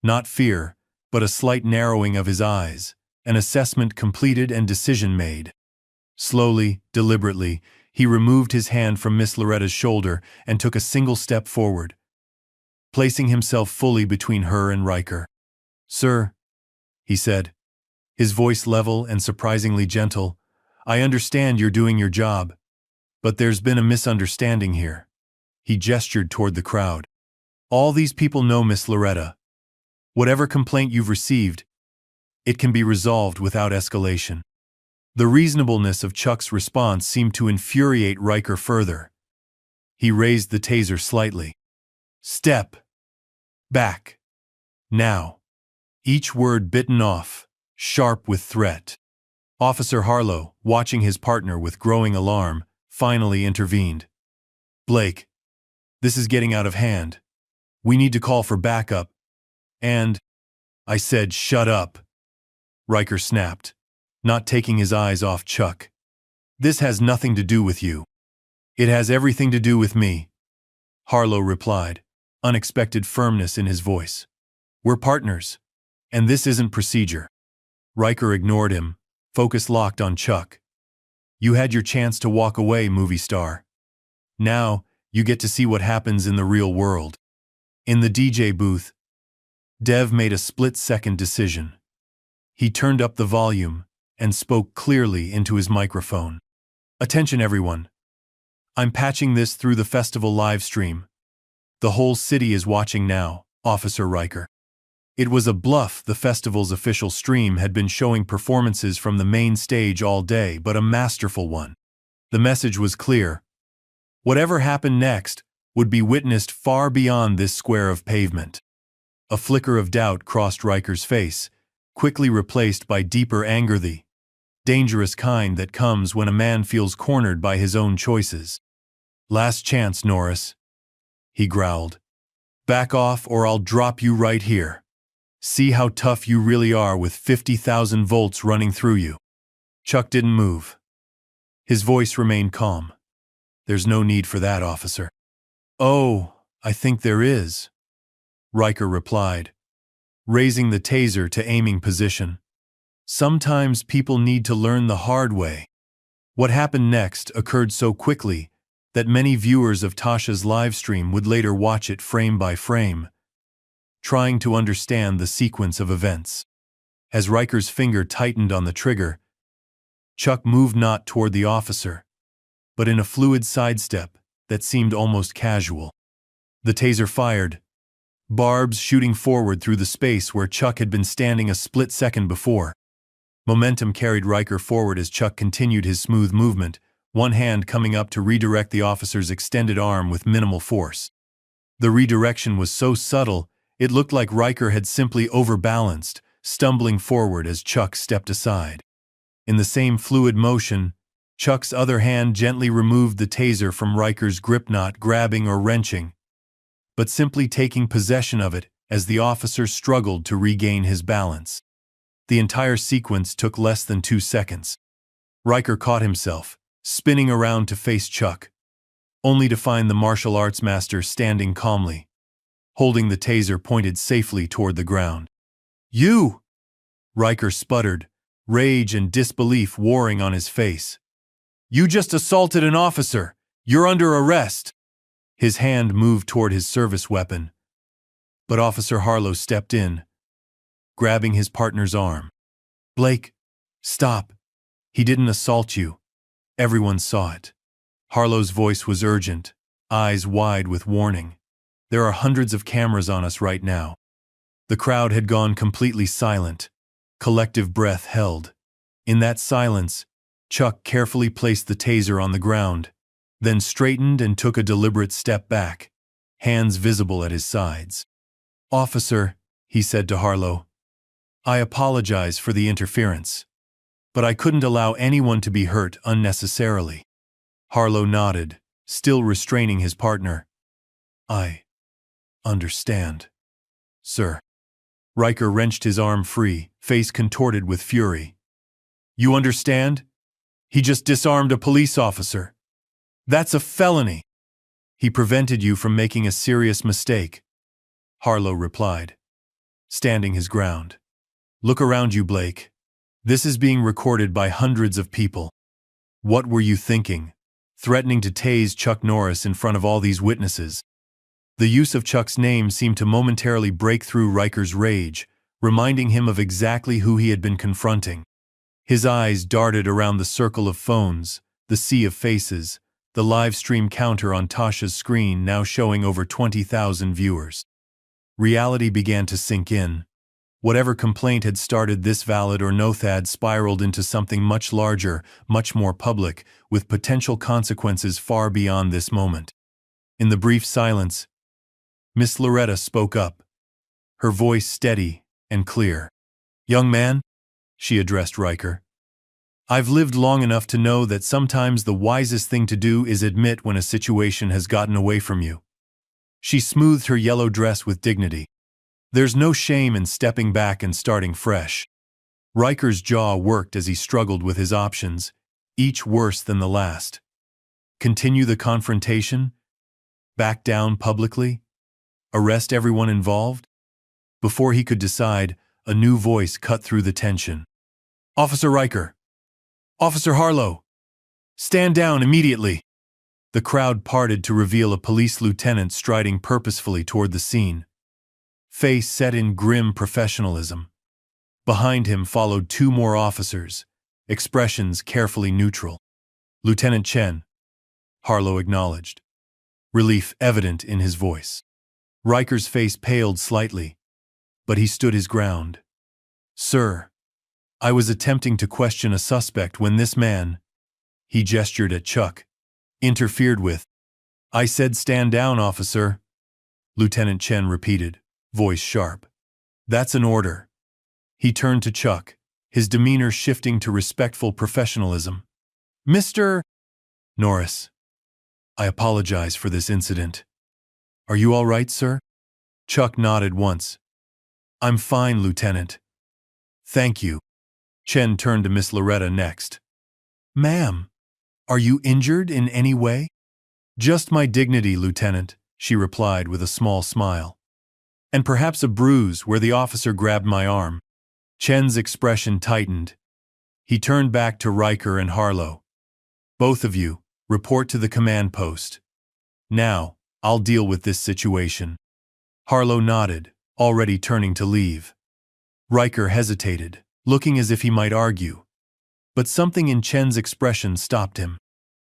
Not fear, but a slight narrowing of his eyes, an assessment completed and decision made. Slowly, deliberately, he removed his hand from Miss Loretta's shoulder and took a single step forward, placing himself fully between her and Riker. "Sir," he said, his voice level and surprisingly gentle, "I understand you're doing your job, but there's been a misunderstanding here." He gestured toward the crowd. "All these people know Miss Loretta. Whatever complaint you've received, it can be resolved without escalation." The reasonableness of Chuck's response seemed to infuriate Riker further. He raised the taser slightly. "Step back. Now." Each word bitten off, sharp with threat. Officer Harlow, watching his partner with growing alarm, finally intervened. "Blake, this is getting out of hand. We need to call for backup." "And?" "I said shut up," Riker snapped, not taking his eyes off Chuck. "This has nothing to do with you." "It has everything to do with me," Harlow replied, unexpected firmness in his voice. "We're partners, and this isn't procedure." Riker ignored him, focus locked on Chuck. "You had your chance to walk away, movie star. Now, you get to see what happens in the real world." In the DJ booth, Dev made a split-second decision. He turned up the volume and spoke clearly into his microphone. "Attention everyone. I'm patching this through the festival live stream. The whole city is watching now, Officer Riker." It was a bluff. The festival's official stream had been showing performances from the main stage all day, but a masterful one. The message was clear. Whatever happened next would be witnessed far beyond this square of pavement. A flicker of doubt crossed Riker's face, quickly replaced by deeper anger, the dangerous kind that comes when a man feels cornered by his own choices. "Last chance, Norris," he growled. "Back off or I'll drop you right here. See how tough you really are with 50,000 volts running through you." Chuck didn't move. His voice remained calm. "There's no need for that, officer." "Oh, I think there is," Riker replied, raising the taser to aiming position. "Sometimes people need to learn the hard way." What happened next occurred so quickly that many viewers of Tasha's livestream would later watch it frame by frame, trying to understand the sequence of events. As Riker's finger tightened on the trigger, Chuck moved not toward the officer, but in a fluid sidestep that seemed almost casual. The taser fired, barbs shooting forward through the space where Chuck had been standing a split second before. Momentum carried Riker forward as Chuck continued his smooth movement, one hand coming up to redirect the officer's extended arm with minimal force. The redirection was so subtle, it looked like Riker had simply overbalanced, stumbling forward as Chuck stepped aside. In the same fluid motion, Chuck's other hand gently removed the taser from Riker's grip, not grabbing or wrenching, but simply taking possession of it as the officer struggled to regain his balance. The entire sequence took less than 2 seconds. Riker caught himself, spinning around to face Chuck, only to find the martial arts master standing calmly, holding the taser pointed safely toward the ground. "You!" Riker sputtered, rage and disbelief warring on his face. "You just assaulted an officer! You're under arrest!" His hand moved toward his service weapon, but Officer Harlow stepped in, grabbing his partner's arm. "Blake, stop. He didn't assault you. Everyone saw it." Harlow's voice was urgent, eyes wide with warning. "There are hundreds of cameras on us right now." The crowd had gone completely silent. Collective breath held. In that silence, Chuck carefully placed the taser on the ground, then straightened and took a deliberate step back, hands visible at his sides. "Officer," he said to Harlow, "I apologize for the interference, but I couldn't allow anyone to be hurt unnecessarily." Harlow nodded, still restraining his partner. "I understand, sir." Riker wrenched his arm free, face contorted with fury. "You understand? He just disarmed a police officer. That's a felony. He prevented you from making a serious mistake," Harlow replied, standing his ground. "Look around you, Blake. This is being recorded by hundreds of people. What were you thinking, threatening to tase Chuck Norris in front of all these witnesses?" The use of Chuck's name seemed to momentarily break through Riker's rage, reminding him of exactly who he had been confronting. His eyes darted around the circle of phones, the sea of faces, the live stream counter on Tasha's screen now showing over 20,000 viewers. Reality began to sink in. Whatever complaint had started this valid or no had spiraled into something much larger, much more public, with potential consequences far beyond this moment. In the brief silence, Miss Loretta spoke up, her voice steady and clear. "Young man," she addressed Riker, "I've lived long enough to know that sometimes the wisest thing to do is admit when a situation has gotten away from you." She smoothed her yellow dress with dignity. "There's no shame in stepping back and starting fresh." Riker's jaw worked as he struggled with his options, each worse than the last. Continue the confrontation? Back down publicly? Arrest everyone involved? Before he could decide, a new voice cut through the tension. "Officer Riker! Officer Harlow! Stand down immediately!" The crowd parted to reveal a police lieutenant striding purposefully toward the scene, face set in grim professionalism. Behind him followed two more officers, expressions carefully neutral. "Lieutenant Chen," Harlow acknowledged, relief evident in his voice. Riker's face paled slightly, but he stood his ground. "Sir, I was attempting to question a suspect when this man," he gestured at Chuck, "interfered with." "I said stand down, officer," Lieutenant Chen repeated, voice sharp. "That's an order." He turned to Chuck, his demeanor shifting to respectful professionalism. "Mr. Norris, I apologize for this incident. Are you all right, sir?" Chuck nodded once. "I'm fine, Lieutenant. Thank you." Chen turned to Miss Loretta next. "Ma'am, are you injured in any way?" "Just my dignity, Lieutenant," she replied with a small smile. "And perhaps a bruise where the officer grabbed my arm." Chen's expression tightened. He turned back to Riker and Harlow. "Both of you, report to the command post. Now, I'll deal with this situation." Harlow nodded, already turning to leave. Riker hesitated, looking as if he might argue. But something in Chen's expression stopped him.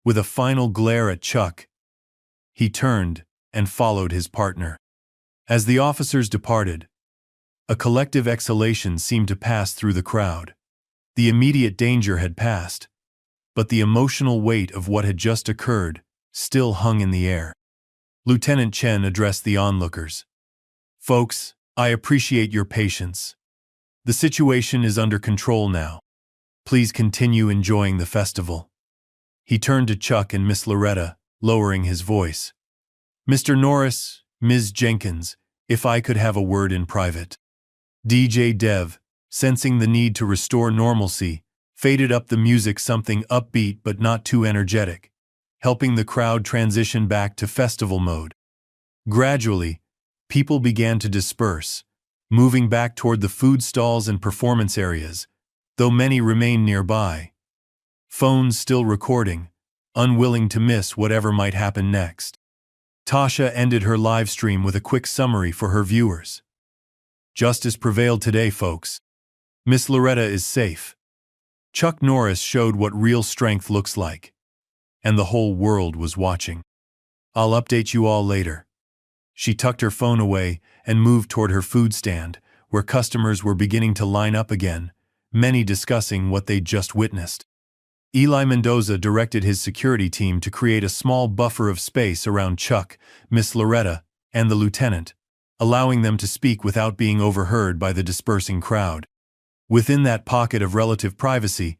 With a final glare at Chuck, he turned and followed his partner. As the officers departed, a collective exhalation seemed to pass through the crowd. The immediate danger had passed, but the emotional weight of what had just occurred still hung in the air. Lieutenant Chen addressed the onlookers. "Folks, I appreciate your patience. The situation is under control now. Please continue enjoying the festival." He turned to Chuck and Miss Loretta, lowering his voice. "Mr. Norris, Ms. Jenkins, if I could have a word in private." DJ Dev, sensing the need to restore normalcy, faded up the music something upbeat but not too energetic, helping the crowd transition back to festival mode. Gradually, people began to disperse, moving back toward the food stalls and performance areas, though many remained nearby, phones still recording, unwilling to miss whatever might happen next. Tasha ended her live stream with a quick summary for her viewers. Justice prevailed today, folks. Miss Loretta is safe. Chuck Norris showed what real strength looks like. And the whole world was watching. I'll update you all later. She tucked her phone away and moved toward her food stand, where customers were beginning to line up again, many discussing what they'd just witnessed. Eli Mendoza directed his security team to create a small buffer of space around Chuck, Miss Loretta, and the lieutenant, allowing them to speak without being overheard by the dispersing crowd. Within that pocket of relative privacy,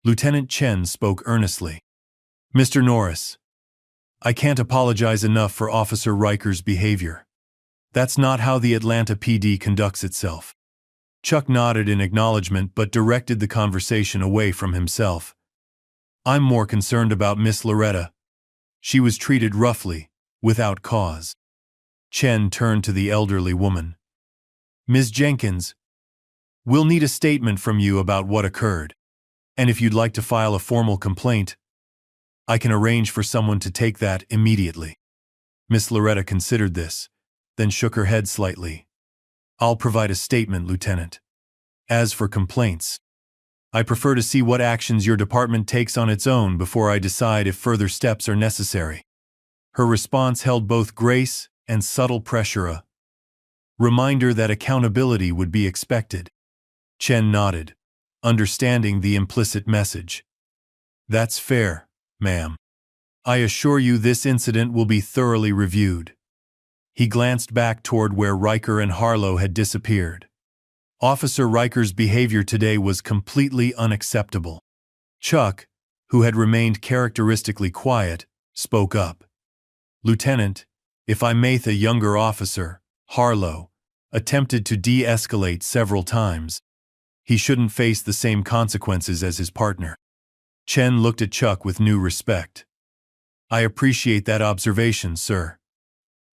Lieutenant Chen spoke earnestly. Mr. Norris, I can't apologize enough for Officer Riker's behavior. That's not how the Atlanta PD conducts itself. Chuck nodded in acknowledgement but directed the conversation away from himself. I'm more concerned about Miss Loretta. She was treated roughly, without cause. Chen turned to the elderly woman. Ms. Jenkins, we'll need a statement from you about what occurred. And if you'd like to file a formal complaint, I can arrange for someone to take that immediately. Miss Loretta considered this, then shook her head slightly. I'll provide a statement, Lieutenant. As for complaints, I prefer to see what actions your department takes on its own before I decide if further steps are necessary. Her response held both grace and subtle pressure, a reminder that accountability would be expected. Chen nodded, understanding the implicit message. That's fair, ma'am. I assure you this incident will be thoroughly reviewed. He glanced back toward where Riker and Harlow had disappeared. Officer Riker's behavior today was completely unacceptable. Chuck, who had remained characteristically quiet, spoke up. Lieutenant, if I may, the younger officer, Harlow, attempted to de-escalate several times. He shouldn't face the same consequences as his partner. Chen looked at Chuck with new respect. I appreciate that observation, sir.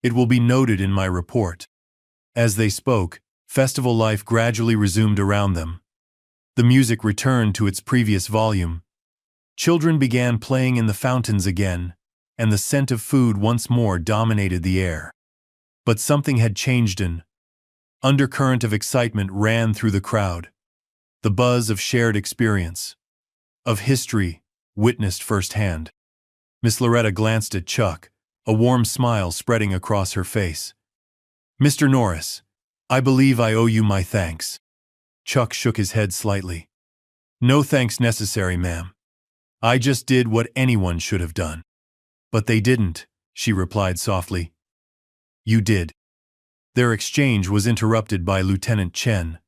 It will be noted in my report. As they spoke, festival life gradually resumed around them. The music returned to its previous volume. Children began playing in the fountains again, and the scent of food once more dominated the air. But something had changed. An undercurrent of excitement ran through the crowd. The buzz of shared experience, of history, witnessed firsthand. Miss Loretta glanced at Chuck, a warm smile spreading across her face. Mr. Norris, I believe I owe you my thanks. Chuck shook his head slightly. No thanks necessary, ma'am. I just did what anyone should have done. But they didn't, she replied softly. You did. Their exchange was interrupted by Lieutenant Chen.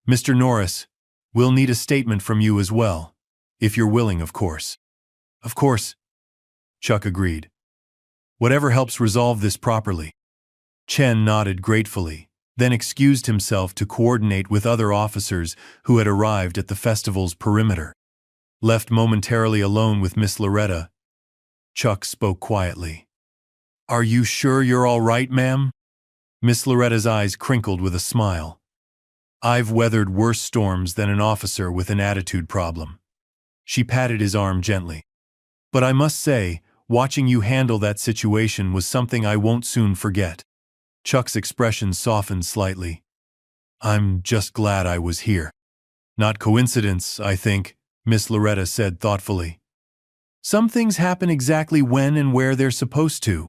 Mr. Norris, we'll need a statement from you as well, if you're willing, of course. Of course, Chuck agreed. Whatever helps resolve this properly. Chen nodded gratefully, then excused himself to coordinate with other officers who had arrived at the festival's perimeter. Left momentarily alone with Miss Loretta, Chuck spoke quietly. Are you sure you're all right, ma'am? Miss Loretta's eyes crinkled with a smile. I've weathered worse storms than an officer with an attitude problem. She patted his arm gently. But I must say, watching you handle that situation was something I won't soon forget. Chuck's expression softened slightly. I'm just glad I was here. Not coincidence, I think, Miss Loretta said thoughtfully. Some things happen exactly when and where they're supposed to.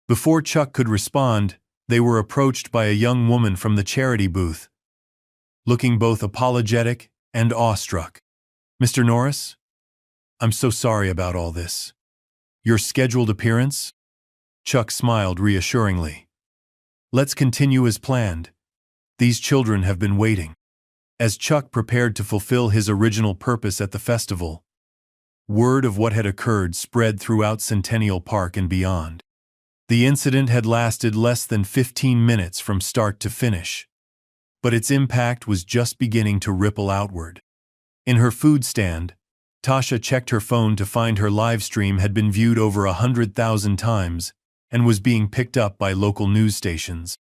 Before Chuck could respond, they were approached by a young woman from the charity booth, looking both apologetic and awestruck. Mr. Norris? I'm so sorry about all this. Your scheduled appearance? Chuck smiled reassuringly. Let's continue as planned. These children have been waiting. As Chuck prepared to fulfill his original purpose at the festival, word of what had occurred spread throughout Centennial Park and beyond. The incident had lasted less than 15 minutes from start to finish, but its impact was just beginning to ripple outward. In her food stand, Tasha checked her phone to find her live stream had been viewed over 100,000 times and was being picked up by local news stations.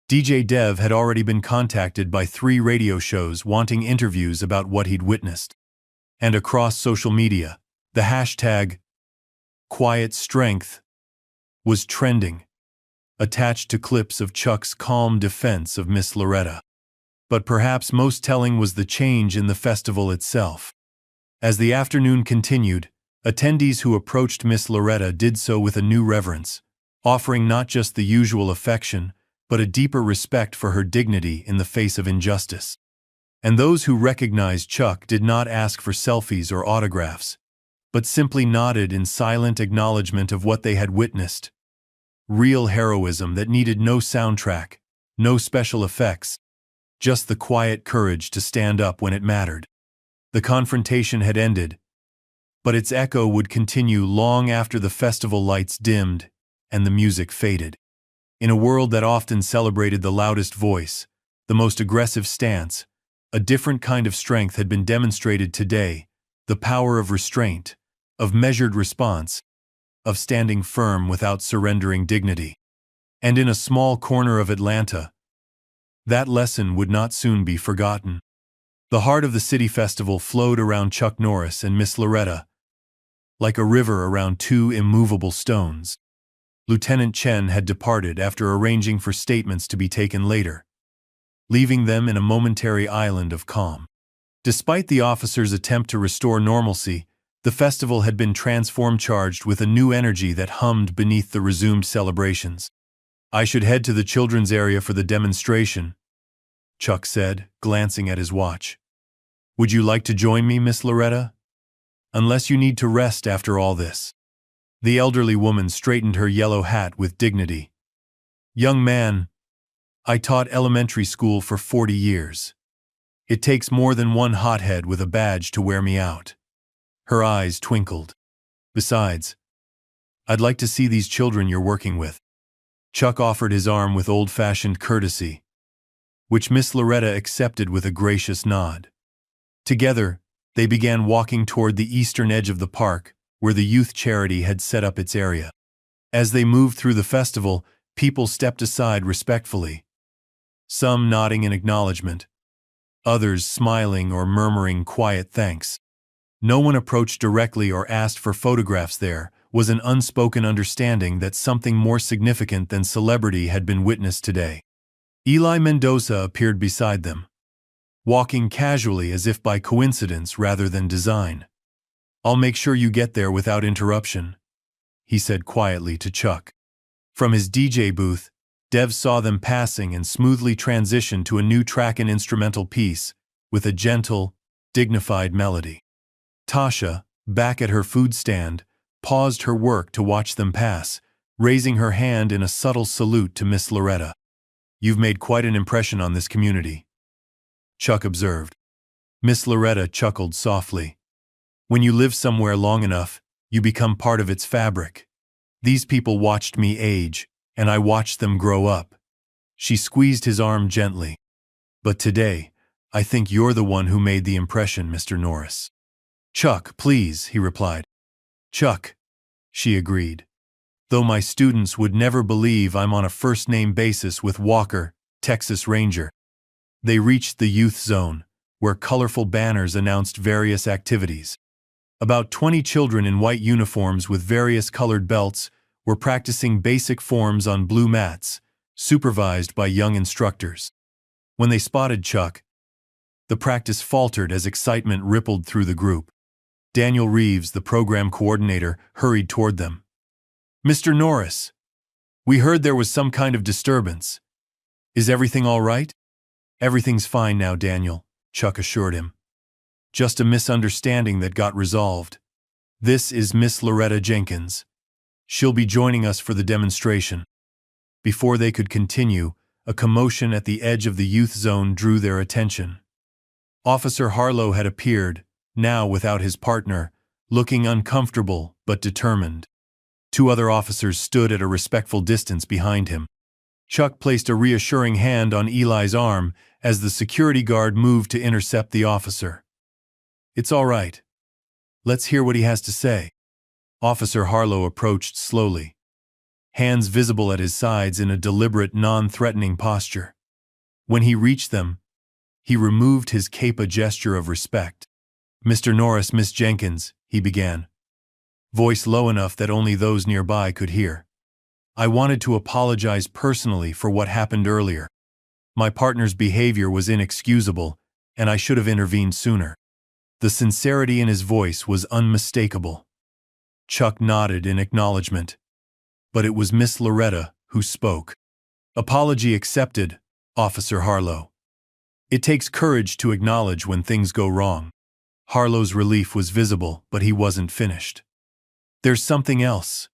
DJ Dev had already been contacted by 3 radio shows wanting interviews about what he'd witnessed. And across social media, the hashtag #QuietStrength was trending, attached to clips of Chuck's calm defense of Miss Loretta. But perhaps most telling was the change in the festival itself. As the afternoon continued, attendees who approached Miss Loretta did so with a new reverence, offering not just the usual affection, but a deeper respect for her dignity in the face of injustice. And those who recognized Chuck did not ask for selfies or autographs, but simply nodded in silent acknowledgement of what they had witnessed. Real heroism that needed no soundtrack, no special effects, just the quiet courage to stand up when it mattered. The confrontation had ended, but its echo would continue long after the festival lights dimmed and the music faded. In a world that often celebrated the loudest voice, the most aggressive stance, a different kind of strength had been demonstrated today, the power of restraint, of measured response, of standing firm without surrendering dignity. And in a small corner of Atlanta, that lesson would not soon be forgotten. The heart of the city festival flowed around Chuck Norris and Miss Loretta, like a river around two immovable stones. Lieutenant Chen had departed after arranging for statements to be taken later, leaving them in a momentary island of calm. Despite the officers' attempt to restore normalcy, the festival had been charged with a new energy that hummed beneath the resumed celebrations. "I should head to the children's area for the demonstration," Chuck said, glancing at his watch. "Would you like to join me, Miss Loretta? Unless you need to rest after all this." The elderly woman straightened her yellow hat with dignity. "Young man, I taught elementary school for 40 years. It takes more than one hothead with a badge to wear me out." Her eyes twinkled. "Besides, I'd like to see these children you're working with." Chuck offered his arm with old-fashioned courtesy, which Miss Loretta accepted with a gracious nod. Together, they began walking toward the eastern edge of the park, where the youth charity had set up its area. As they moved through the festival, people stepped aside respectfully, some nodding in acknowledgement, others smiling or murmuring quiet thanks. No one approached directly or asked for photographs. There was an unspoken understanding that something more significant than celebrity had been witnessed today. Eli Mendoza appeared beside them, walking casually as if by coincidence rather than design. "I'll make sure you get there without interruption," he said quietly to Chuck. From his DJ booth, Dev saw them passing and smoothly transitioned to a new track and instrumental piece, with a gentle, dignified melody. Tasha, back at her food stand, paused her work to watch them pass, raising her hand in a subtle salute to Miss Loretta. "You've made quite an impression on this community," Chuck observed. Miss Loretta chuckled softly. "When you live somewhere long enough, you become part of its fabric. These people watched me age, and I watched them grow up." She squeezed his arm gently. "But today, I think you're the one who made the impression, Mr. Norris." "Chuck, please," he replied. "Chuck," she agreed. "Though my students would never believe I'm on a first-name basis with Walker, Texas Ranger." They reached the youth zone, where colorful banners announced various activities. About 20 children in white uniforms with various colored belts were practicing basic forms on blue mats, supervised by young instructors. When they spotted Chuck, the practice faltered as excitement rippled through the group. Daniel Reeves, the program coordinator, hurried toward them. "Mr. Norris, we heard there was some kind of disturbance. Is everything all right?" "Everything's fine now, Daniel," Chuck assured him. "Just a misunderstanding that got resolved. This is Miss Loretta Jenkins. She'll be joining us for the demonstration." Before they could continue, a commotion at the edge of the youth zone drew their attention. Officer Harlow had appeared, now without his partner, looking uncomfortable but determined. Two other officers stood at a respectful distance behind him. Chuck placed a reassuring hand on Eli's arm as the security guard moved to intercept the officer. "It's all right. Let's hear what he has to say." Officer Harlow approached slowly, hands visible at his sides in a deliberate, non-threatening posture. When he reached them, he removed his cape, a gesture of respect. "Mr. Norris, Miss Jenkins," he began, voice low enough that only those nearby could hear. I wanted to apologize personally for what happened earlier. My partner's behavior was inexcusable, and I should have intervened sooner. The sincerity in his voice was unmistakable. Chuck nodded in acknowledgement. But it was Miss Loretta who spoke. Apology accepted, Officer Harlow. It takes courage to acknowledge when things go wrong. Harlow's relief was visible, but he wasn't finished. There's something else.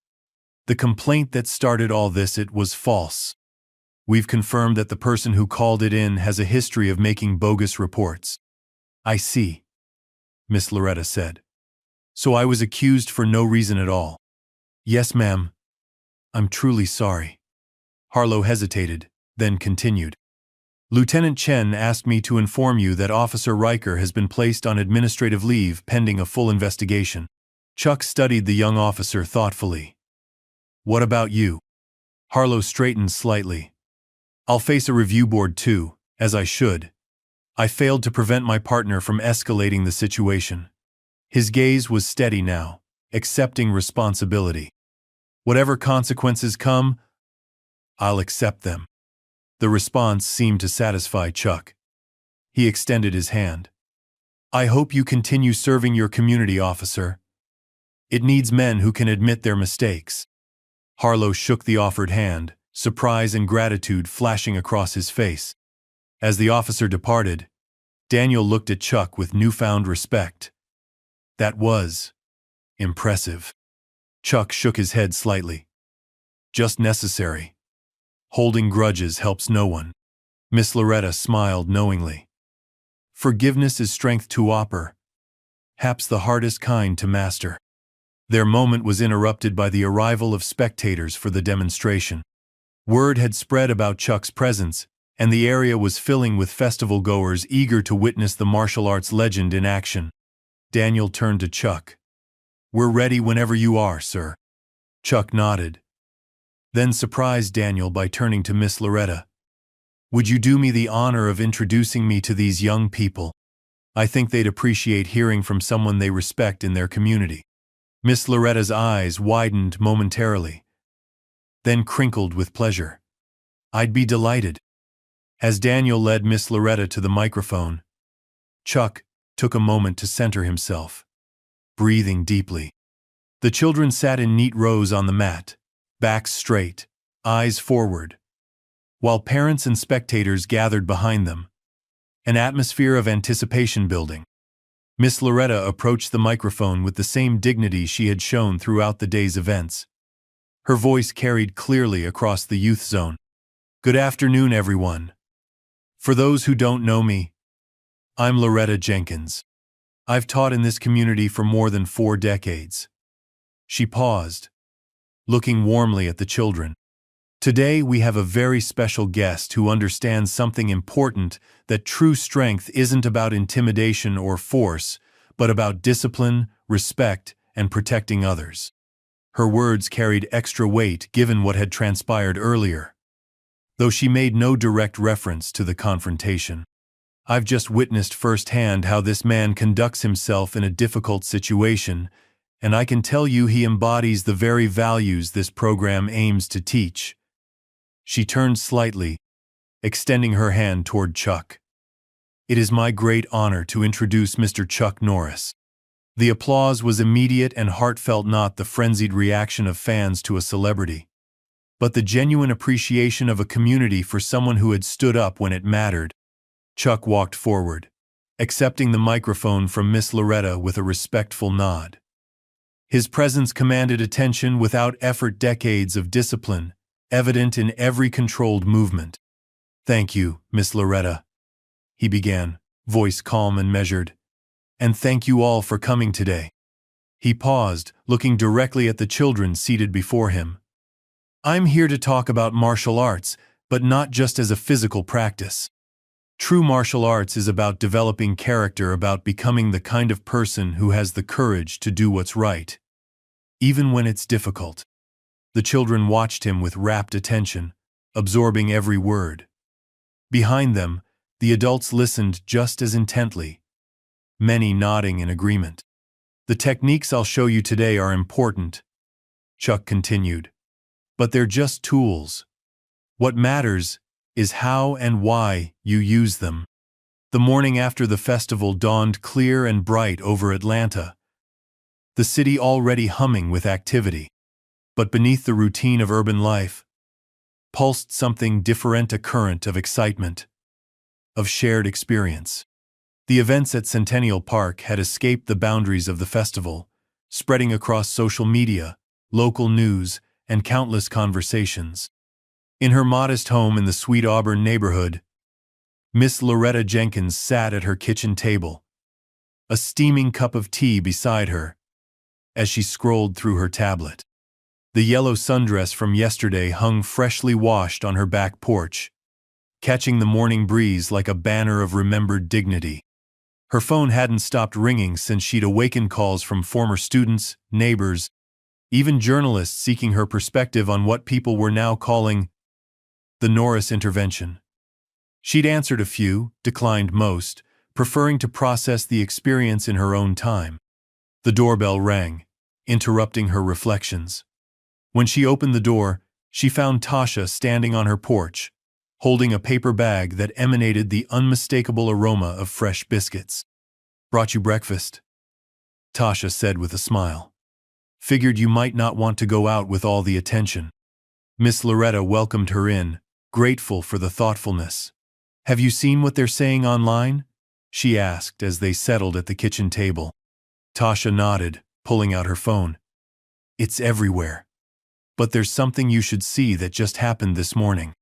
The complaint that started all this, it was false. We've confirmed that the person who called it in has a history of making bogus reports. I see, Miss Loretta said. So I was accused for no reason at all. Yes, ma'am. I'm truly sorry. Harlow hesitated, then continued. Lieutenant Chen asked me to inform you that Officer Riker has been placed on administrative leave pending a full investigation. Chuck studied the young officer thoughtfully. What about you? Harlow straightened slightly. I'll face a review board too, as I should. I failed to prevent my partner from escalating the situation. His gaze was steady now, accepting responsibility. Whatever consequences come, I'll accept them. The response seemed to satisfy Chuck. He extended his hand. I hope you continue serving your community, officer. It needs men who can admit their mistakes. Harlow shook the offered hand, surprise and gratitude flashing across his face. As the officer departed, Daniel looked at Chuck with newfound respect. That was impressive. Chuck shook his head slightly. Just necessary. Holding grudges helps no one. Miss Loretta smiled knowingly. Forgiveness is strength to offer, haps the hardest kind to master. Their moment was interrupted by the arrival of spectators for the demonstration. Word had spread about Chuck's presence, and the area was filling with festival-goers eager to witness the martial arts legend in action. Daniel turned to Chuck. We're ready whenever you are, sir. Chuck nodded. Then surprised Daniel by turning to Miss Loretta. Would you do me the honor of introducing me to these young people? I think they'd appreciate hearing from someone they respect in their community. Miss Loretta's eyes widened momentarily, then crinkled with pleasure. I'd be delighted. As Daniel led Miss Loretta to the microphone, Chuck took a moment to center himself, breathing deeply. The children sat in neat rows on the mat, backs straight, eyes forward, while parents and spectators gathered behind them, an atmosphere of anticipation building. Miss Loretta approached the microphone with the same dignity she had shown throughout the day's events. Her voice carried clearly across the youth zone. Good afternoon, everyone. For those who don't know me, I'm Loretta Jenkins. I've taught in this community for more than 4 decades. She paused, looking warmly at the children. Today we have a very special guest who understands something important, that true strength isn't about intimidation or force, but about discipline, respect, and protecting others. Her words carried extra weight given what had transpired earlier, though she made no direct reference to the confrontation. I've just witnessed firsthand how this man conducts himself in a difficult situation, and I can tell you he embodies the very values this program aims to teach. She turned slightly, extending her hand toward Chuck. It is my great honor to introduce Mr. Chuck Norris. The applause was immediate and heartfelt, not the frenzied reaction of fans to a celebrity, but the genuine appreciation of a community for someone who had stood up when it mattered. Chuck walked forward, accepting the microphone from Miss Loretta with a respectful nod. His presence commanded attention without effort, decades of discipline, evident in every controlled movement. Thank you, Miss Loretta, he began, voice calm and measured. And thank you all for coming today. He paused, looking directly at the children seated before him. I'm here to talk about martial arts, but not just as a physical practice. True martial arts is about developing character, about becoming the kind of person who has the courage to do what's right, even when it's difficult. The children watched him with rapt attention, absorbing every word. Behind them, the adults listened just as intently, many nodding in agreement. The techniques I'll show you today are important, Chuck continued. But they're just tools. What matters is how and why you use them. The morning after the festival dawned clear and bright over Atlanta, the city already humming with activity. But beneath the routine of urban life pulsed something different, a current of excitement, of shared experience. The events at Centennial Park had escaped the boundaries of the festival, spreading across social media, local news, and countless conversations. In her modest home in the Sweet Auburn neighborhood, Miss Loretta Jenkins sat at her kitchen table, a steaming cup of tea beside her, as she scrolled through her tablet. The yellow sundress from yesterday hung freshly washed on her back porch, catching the morning breeze like a banner of remembered dignity. Her phone hadn't stopped ringing since she'd awakened calls from former students, neighbors, even journalists seeking her perspective on what people were now calling the Norris intervention. She'd answered a few, declined most, preferring to process the experience in her own time. The doorbell rang, interrupting her reflections. When she opened the door, she found Tasha standing on her porch, holding a paper bag that emanated the unmistakable aroma of fresh biscuits. "Brought you breakfast," Tasha said with a smile. "Figured you might not want to go out with all the attention." Miss Loretta welcomed her in, grateful for the thoughtfulness. "Have you seen what they're saying online?" she asked as they settled at the kitchen table. Tasha nodded, pulling out her phone. "It's everywhere. But there's something you should see that just happened this morning."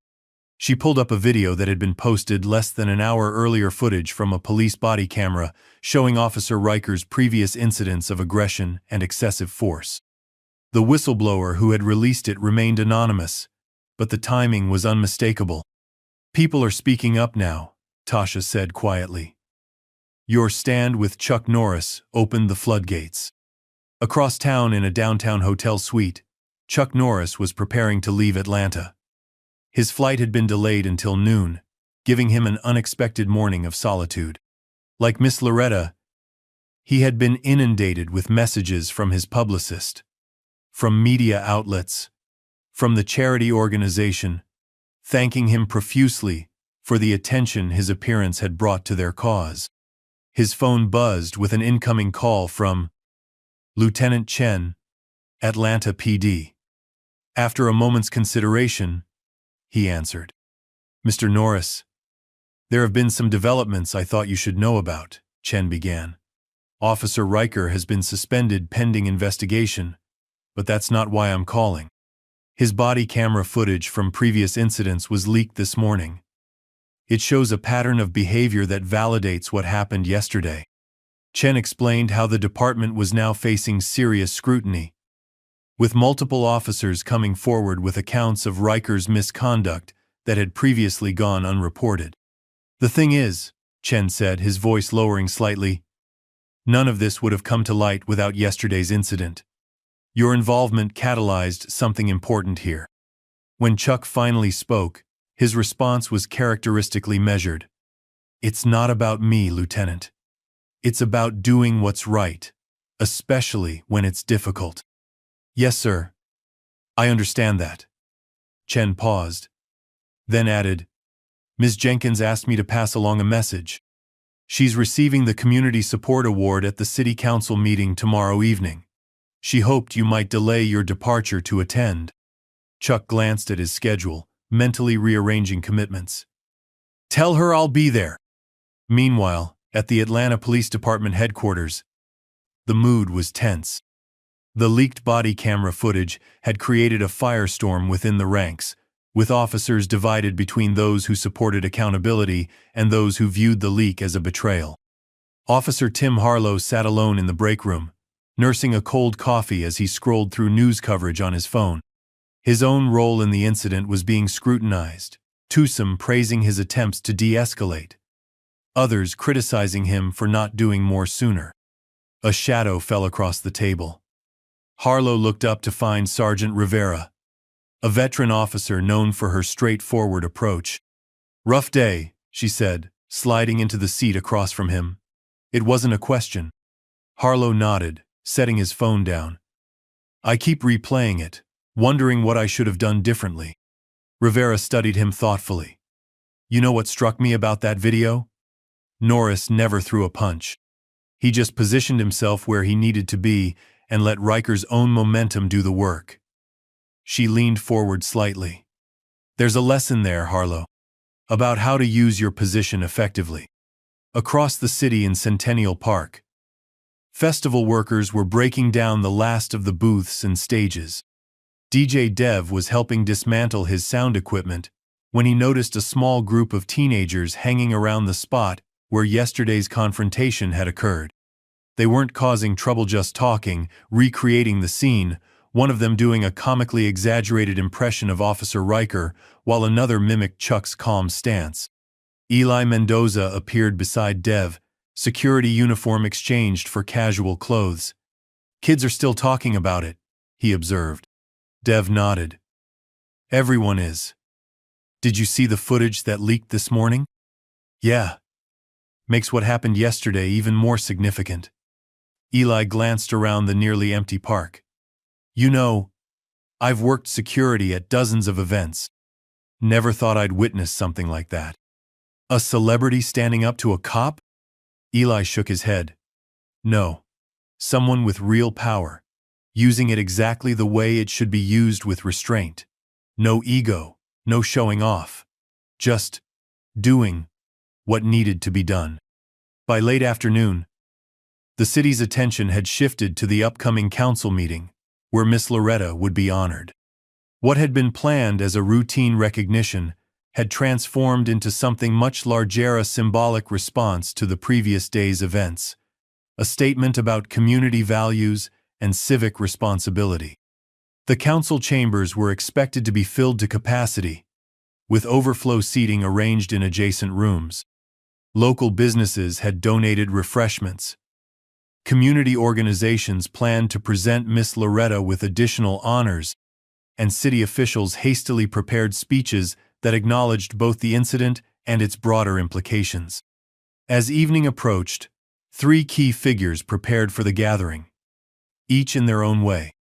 She pulled up a video that had been posted less than an hour earlier, footage from a police body camera showing Officer Riker's previous incidents of aggression and excessive force. The whistleblower who had released it remained anonymous, but the timing was unmistakable. "People are speaking up now," Tasha said quietly. "Your stand with Chuck Norris opened the floodgates." Across town in a downtown hotel suite, Chuck Norris was preparing to leave Atlanta. His flight had been delayed until noon, giving him an unexpected morning of solitude. Like Miss Loretta, he had been inundated with messages from his publicist, from media outlets, from the charity organization, thanking him profusely for the attention his appearance had brought to their cause. His phone buzzed with an incoming call from Lieutenant Chen, Atlanta PD. After a moment's consideration, he answered. "Mr. Norris, there have been some developments I thought you should know about," Chen began. "Officer Riker has been suspended pending investigation, but that's not why I'm calling. His body camera footage from previous incidents was leaked this morning. It shows a pattern of behavior that validates what happened yesterday." Chen explained how the department was now facing serious scrutiny, with multiple officers coming forward with accounts of Riker's misconduct that had previously gone unreported. "The thing is," Chen said, his voice lowering slightly, "none of this would have come to light without yesterday's incident. Your involvement catalyzed something important here." When Chuck finally spoke, his response was characteristically measured. "It's not about me, Lieutenant. It's about doing what's right, especially when it's difficult." "Yes, sir. I understand that." Chen paused, then added, "Ms. Jenkins asked me to pass along a message. She's receiving the Community Support Award at the City Council meeting tomorrow evening. She hoped you might delay your departure to attend." Chuck glanced at his schedule, mentally rearranging commitments. "Tell her I'll be there." Meanwhile, at the Atlanta Police Department headquarters, the mood was tense. The leaked body camera footage had created a firestorm within the ranks, with officers divided between those who supported accountability and those who viewed the leak as a betrayal. Officer Tim Harlow sat alone in the break room, nursing a cold coffee as he scrolled through news coverage on his phone. His own role in the incident was being scrutinized, some praising his attempts to de-escalate, others criticizing him for not doing more sooner. A shadow fell across the table. Harlow looked up to find Sergeant Rivera, a veteran officer known for her straightforward approach. "Rough day," she said, sliding into the seat across from him. "It wasn't a question." Harlow nodded, setting his phone down. "I keep replaying it," wondering what I should have done differently. Rivera studied him thoughtfully. You know what struck me about that video? Norris never threw a punch. He just positioned himself where he needed to be and let Riker's own momentum do the work. She leaned forward slightly. There's a lesson there, Harlow, about how to use your position effectively. Across the city in Centennial Park, festival workers were breaking down the last of the booths and stages. DJ Dev was helping dismantle his sound equipment when he noticed a small group of teenagers hanging around the spot where yesterday's confrontation had occurred. They weren't causing trouble, just talking, recreating the scene, one of them doing a comically exaggerated impression of Officer Riker, while another mimicked Chuck's calm stance. Eli Mendoza appeared beside Dev, security uniform exchanged for casual clothes. Kids are still talking about it, he observed. Dev nodded. Everyone is. Did you see the footage that leaked this morning? Yeah. Makes what happened yesterday even more significant. Eli glanced around the nearly empty park. You know, I've worked security at dozens of events. Never thought I'd witness something like that. A celebrity standing up to a cop? Eli shook his head. No. Someone with real power, using it exactly the way it should be used, with restraint. No ego, no showing off. Just doing what needed to be done. By late afternoon, the city's attention had shifted to the upcoming council meeting, where Miss Loretta would be honored. What had been planned as a routine recognition had transformed into something much larger, a symbolic response to the previous day's events, a statement about community values and civic responsibility. The council chambers were expected to be filled to capacity, with overflow seating arranged in adjacent rooms. Local businesses had donated refreshments. Community organizations planned to present Miss Loretta with additional honors, and city officials hastily prepared speeches that acknowledged both the incident and its broader implications. As evening approached, 3 key figures prepared for the gathering, each in their own way.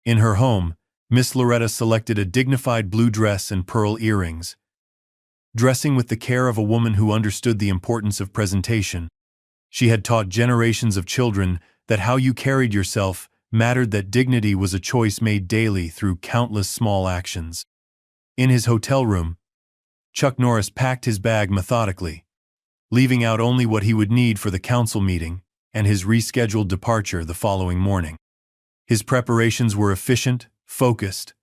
In her home, Miss Loretta selected a dignified blue dress and pearl earrings. Dressing with the care of a woman who understood the importance of presentation, she had taught generations of children that how you carried yourself mattered, that dignity was a choice made daily through countless small actions. In his hotel room, Chuck Norris packed his bag methodically, leaving out only what he would need for the council meeting and his rescheduled departure the following morning. His preparations were efficient, focused,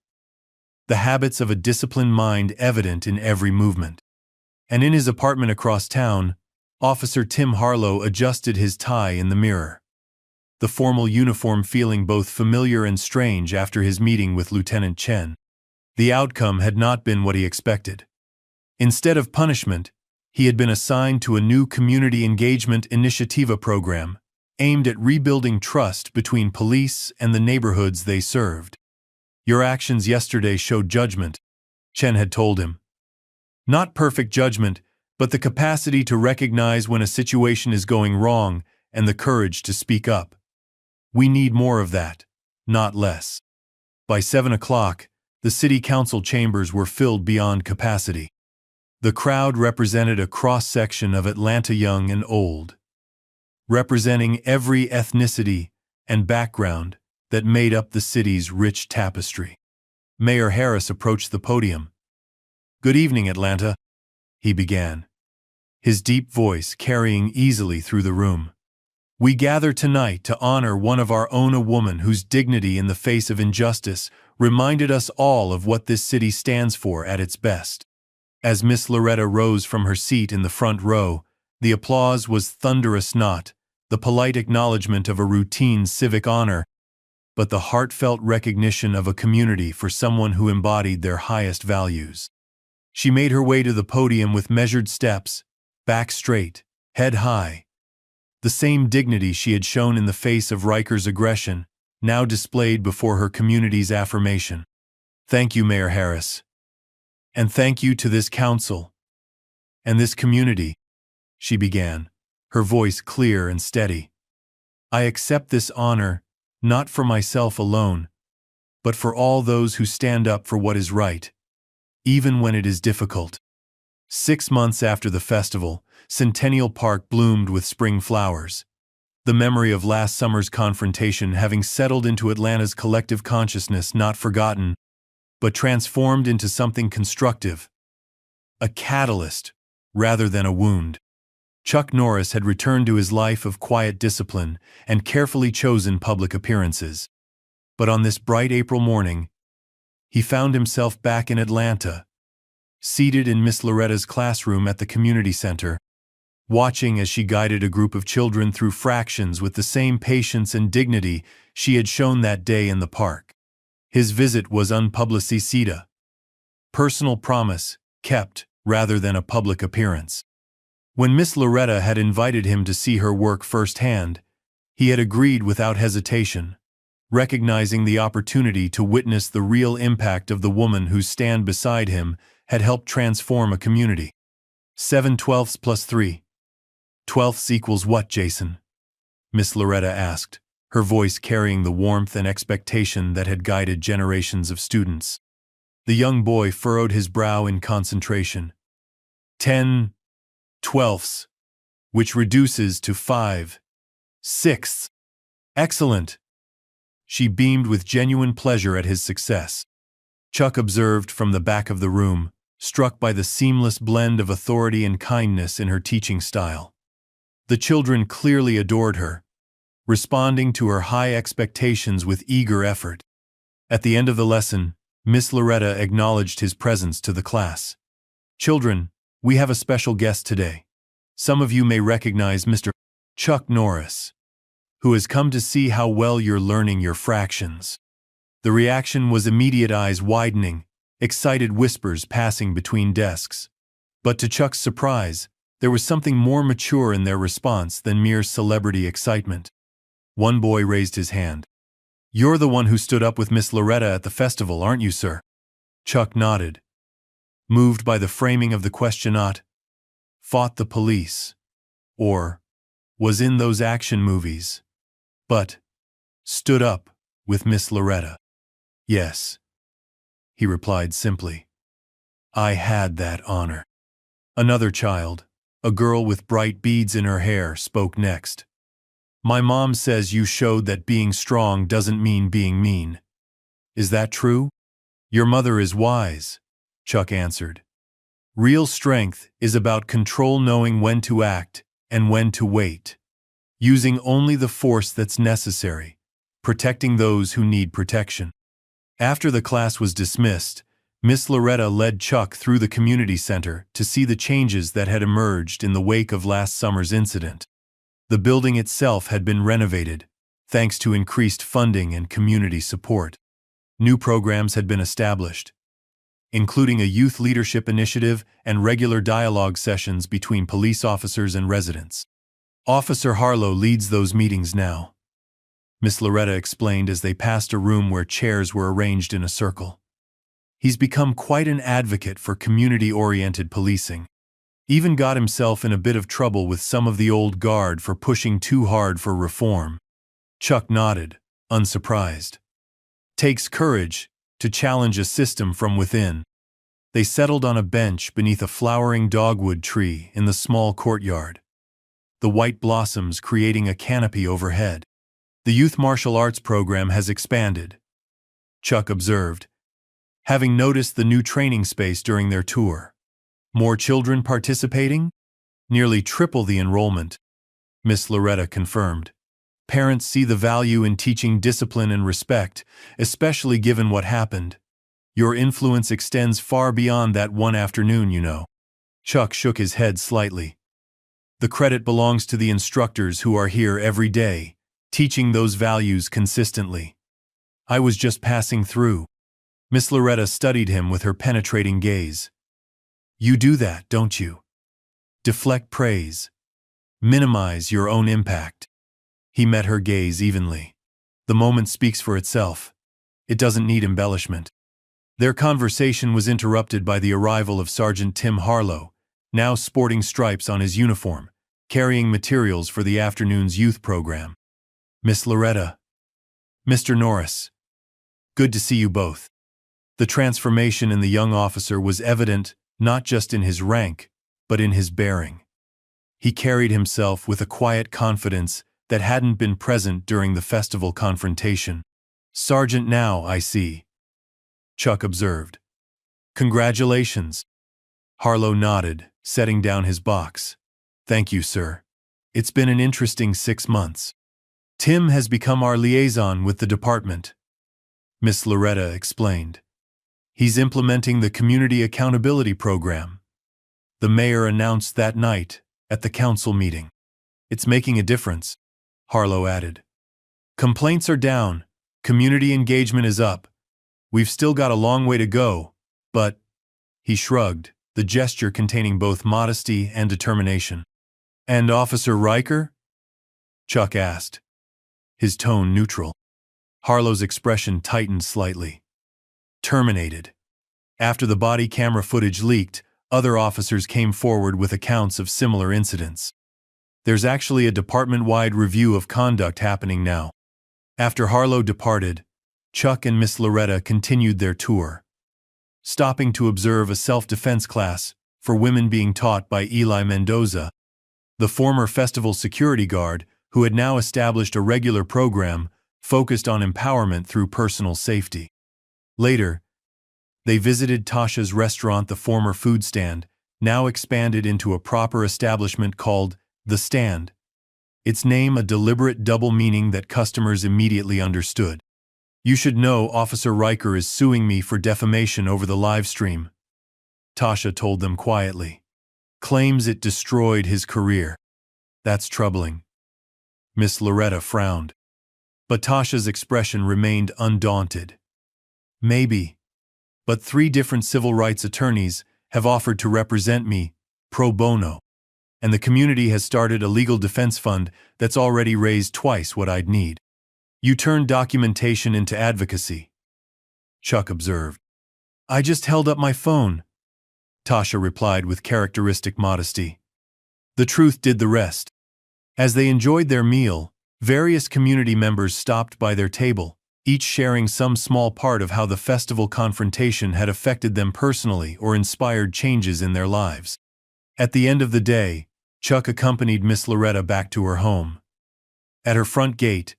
the habits of a disciplined mind evident in every movement. And in his apartment across town, Officer Tim Harlow adjusted his tie in the mirror, the formal uniform feeling both familiar and strange after his meeting with Lieutenant Chen. The outcome had not been what he expected. Instead of punishment, he had been assigned to a new Community Engagement Initiativa program aimed at rebuilding trust between police and the neighborhoods they served. Your actions yesterday showed judgment, Chen had told him. Not perfect judgment, but the capacity to recognize when a situation is going wrong and the courage to speak up. We need more of that, not less. By 7 o'clock, the city council chambers were filled beyond capacity. The crowd represented a cross-section of Atlanta, young and old, representing every ethnicity and background that made up the city's rich tapestry. Mayor Harris approached the podium. "Good evening, Atlanta," he began, his deep voice carrying easily through the room. "We gather tonight to honor one of our own, a woman whose dignity in the face of injustice reminded us all of what this city stands for at its best." As Miss Loretta rose from her seat in the front row, the applause was thunderous, not the polite acknowledgement of a routine civic honor, but the heartfelt recognition of a community for someone who embodied their highest values. She made her way to the podium with measured steps, back straight, head high. The same dignity she had shown in the face of Riker's aggression, now displayed before her community's affirmation. "Thank you, Mayor Harris. And thank you to this council and this community," she began, her voice clear and steady. "I accept this honor, not for myself alone, but for all those who stand up for what is right, even when it is difficult. 6 months after the festival, Centennial Park bloomed with spring flowers, the memory of last summer's confrontation having settled into Atlanta's collective consciousness, not forgotten, but transformed into something constructive, a catalyst rather than a wound. Chuck Norris had returned to his life of quiet discipline and carefully chosen public appearances. But on this bright April morning, he found himself back in Atlanta, seated in Miss Loretta's classroom at the community center, watching as she guided a group of children through fractions with the same patience and dignity she had shown that day in the park. His visit was unpublicita, personal promise kept rather than a public appearance. When Miss Loretta had invited him to see her work firsthand, he had agreed without hesitation, recognizing the opportunity to witness the real impact of the woman whose stand beside him had helped transform a community. 7/12 plus 3. 12 equals what, Jason? Miss Loretta asked, her voice carrying the warmth and expectation that had guided generations of students. The young boy furrowed his brow in concentration. 10/12, which reduces to 5/6. Excellent. She beamed with genuine pleasure at his success. Chuck observed from the back of the room, struck by the seamless blend of authority and kindness in her teaching style. The children clearly adored her, responding to her high expectations with eager effort. At the end of the lesson, Miss Loretta acknowledged his presence to the class. Children, we have a special guest today. Some of you may recognize Mr. Chuck Norris, who has come to see how well you're learning your fractions. The reaction was immediate, eyes widening, excited whispers passing between desks. But to Chuck's surprise, there was something more mature in their response than mere celebrity excitement. One boy raised his hand. You're the one who stood up with Miss Loretta at the festival, aren't you, sir? Chuck nodded, moved by the framing of the question. Not fought the police, or was in those action movies, but stood up with Miss Loretta. Yes, he replied simply. I had that honor. Another child, a girl with bright beads in her hair, spoke next. My mom says you showed that being strong doesn't mean being mean. Is that true? Your mother is wise, Chuck answered. Real strength is about control, knowing when to act and when to wait, using only the force that's necessary, protecting those who need protection. After the class was dismissed, Miss Loretta led Chuck through the community center to see the changes that had emerged in the wake of last summer's incident. The building itself had been renovated, thanks to increased funding and community support. New programs had been established, including a youth leadership initiative and regular dialogue sessions between police officers and residents. Officer Harlow leads those meetings now, Miss Loretta explained as they passed a room where chairs were arranged in a circle. He's become quite an advocate for community-oriented policing. Even got himself in a bit of trouble with some of the old guard for pushing too hard for reform. Chuck nodded, unsurprised. Takes courage to challenge a system from within. They settled on a bench beneath a flowering dogwood tree in the small courtyard, the white blossoms creating a canopy overhead. The youth martial arts program has expanded, Chuck observed, having noticed the new training space during their tour. More children participating? Nearly triple the enrollment, Miss Loretta confirmed. Parents see the value in teaching discipline and respect, especially given what happened. Your influence extends far beyond that one afternoon, you know. Chuck shook his head slightly. The credit belongs to the instructors who are here every day, teaching those values consistently. I was just passing through. Miss Loretta studied him with her penetrating gaze. You do that, don't you? Deflect praise. Minimize your own impact. He met her gaze evenly. The moment speaks for itself. It doesn't need embellishment. Their conversation was interrupted by the arrival of Sergeant Tim Harlow, now sporting stripes on his uniform, carrying materials for the afternoon's youth program. Miss Loretta. Mr. Norris. Good to see you both. The transformation in the young officer was evident not just in his rank, but in his bearing. He carried himself with a quiet confidence that hadn't been present during the festival confrontation. Sergeant now, I see, Chuck observed. Congratulations. Harlow nodded, setting down his box. Thank you, sir. It's been an interesting 6 months. Tim has become our liaison with the department, Miss Loretta explained. He's implementing the Community Accountability Program. The mayor announced that night at the council meeting. It's making a difference, Harlow added. Complaints are down, community engagement is up. We've still got a long way to go, but, he shrugged, the gesture containing both modesty and determination. And Officer Riker? Chuck asked, his tone neutral. Harlow's expression tightened slightly. Terminated. After the body camera footage leaked, other officers came forward with accounts of similar incidents. There's actually a department-wide review of conduct happening now. After Harlow departed, Chuck and Miss Loretta continued their tour, stopping to observe a self-defense class for women being taught by Eli Mendoza, the former festival security guard who had now established a regular program focused on empowerment through personal safety. Later, they visited Tasha's restaurant, the former food stand, now expanded into a proper establishment called The Stand, its name a deliberate double meaning that customers immediately understood. You should know Officer Riker is suing me for defamation over the live stream, Tasha told them quietly. Claims it destroyed his career. That's troubling. Miss Loretta frowned. But Tasha's expression remained undaunted. Maybe. But 3 different civil rights attorneys have offered to represent me, pro bono. And the community has started a legal defense fund that's already raised twice what I'd need. You turned documentation into advocacy, Chuck observed. I just held up my phone, Tasha replied with characteristic modesty. The truth did the rest. As they enjoyed their meal, various community members stopped by their table, each sharing some small part of how the festival confrontation had affected them personally or inspired changes in their lives. At the end of the day, Chuck accompanied Miss Loretta back to her home. At her front gate,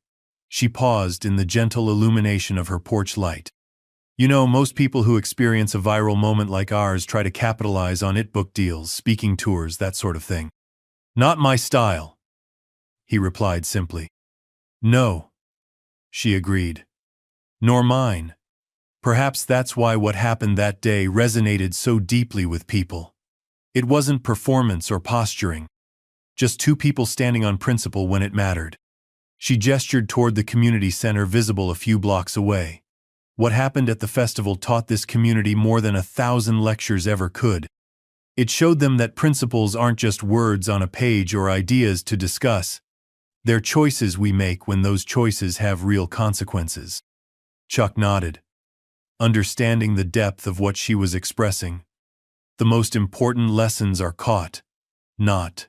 she paused in the gentle illumination of her porch light. You know, most people who experience a viral moment like ours try to capitalize on it, book deals, speaking tours, that sort of thing. Not my style, he replied simply. No, she agreed. Nor mine. Perhaps that's why what happened that day resonated so deeply with people. It wasn't performance or posturing. Just 2 people standing on principle when it mattered. She gestured toward the community center visible a few blocks away. What happened at the festival taught this community more than 1,000 lectures ever could. It showed them that principles aren't just words on a page or ideas to discuss. They're choices we make when those choices have real consequences. Chuck nodded, understanding the depth of what she was expressing. The most important lessons are caught, not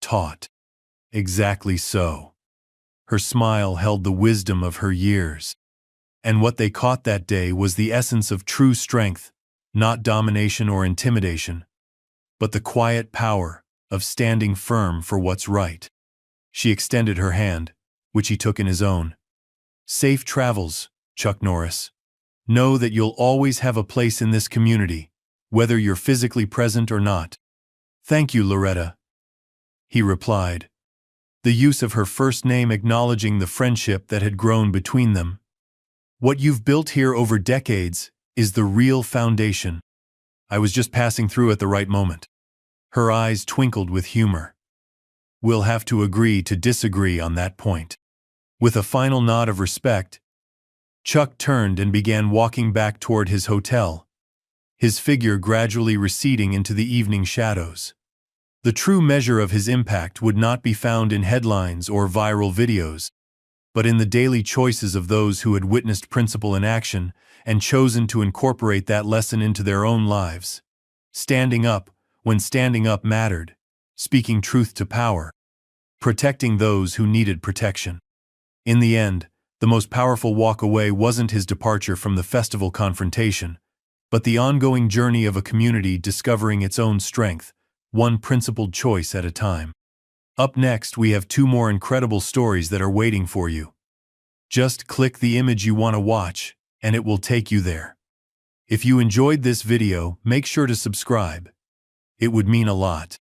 taught. Exactly so. Her smile held the wisdom of her years. And what they caught that day was the essence of true strength, not domination or intimidation, but the quiet power of standing firm for what's right. She extended her hand, which he took in his own. Safe travels, Chuck Norris. Know that you'll always have a place in this community, whether you're physically present or not. Thank you, Loretta, he replied, the use of her first name acknowledging the friendship that had grown between them. What you've built here over decades is the real foundation. I was just passing through at the right moment. Her eyes twinkled with humor. We'll have to agree to disagree on that point. With a final nod of respect, Chuck turned and began walking back toward his hotel, his figure gradually receding into the evening shadows. The true measure of his impact would not be found in headlines or viral videos, but in the daily choices of those who had witnessed principle in action and chosen to incorporate that lesson into their own lives. Standing up when standing up mattered, speaking truth to power, protecting those who needed protection. In the end, The most powerful walk away wasn't his departure from the festival confrontation, but the ongoing journey of a community discovering its own strength, one principled choice at a time. Up next, we have 2 more incredible stories that are waiting for you. Just click the image you want to watch, and it will take you there. If you enjoyed this video, make sure to subscribe. It would mean a lot.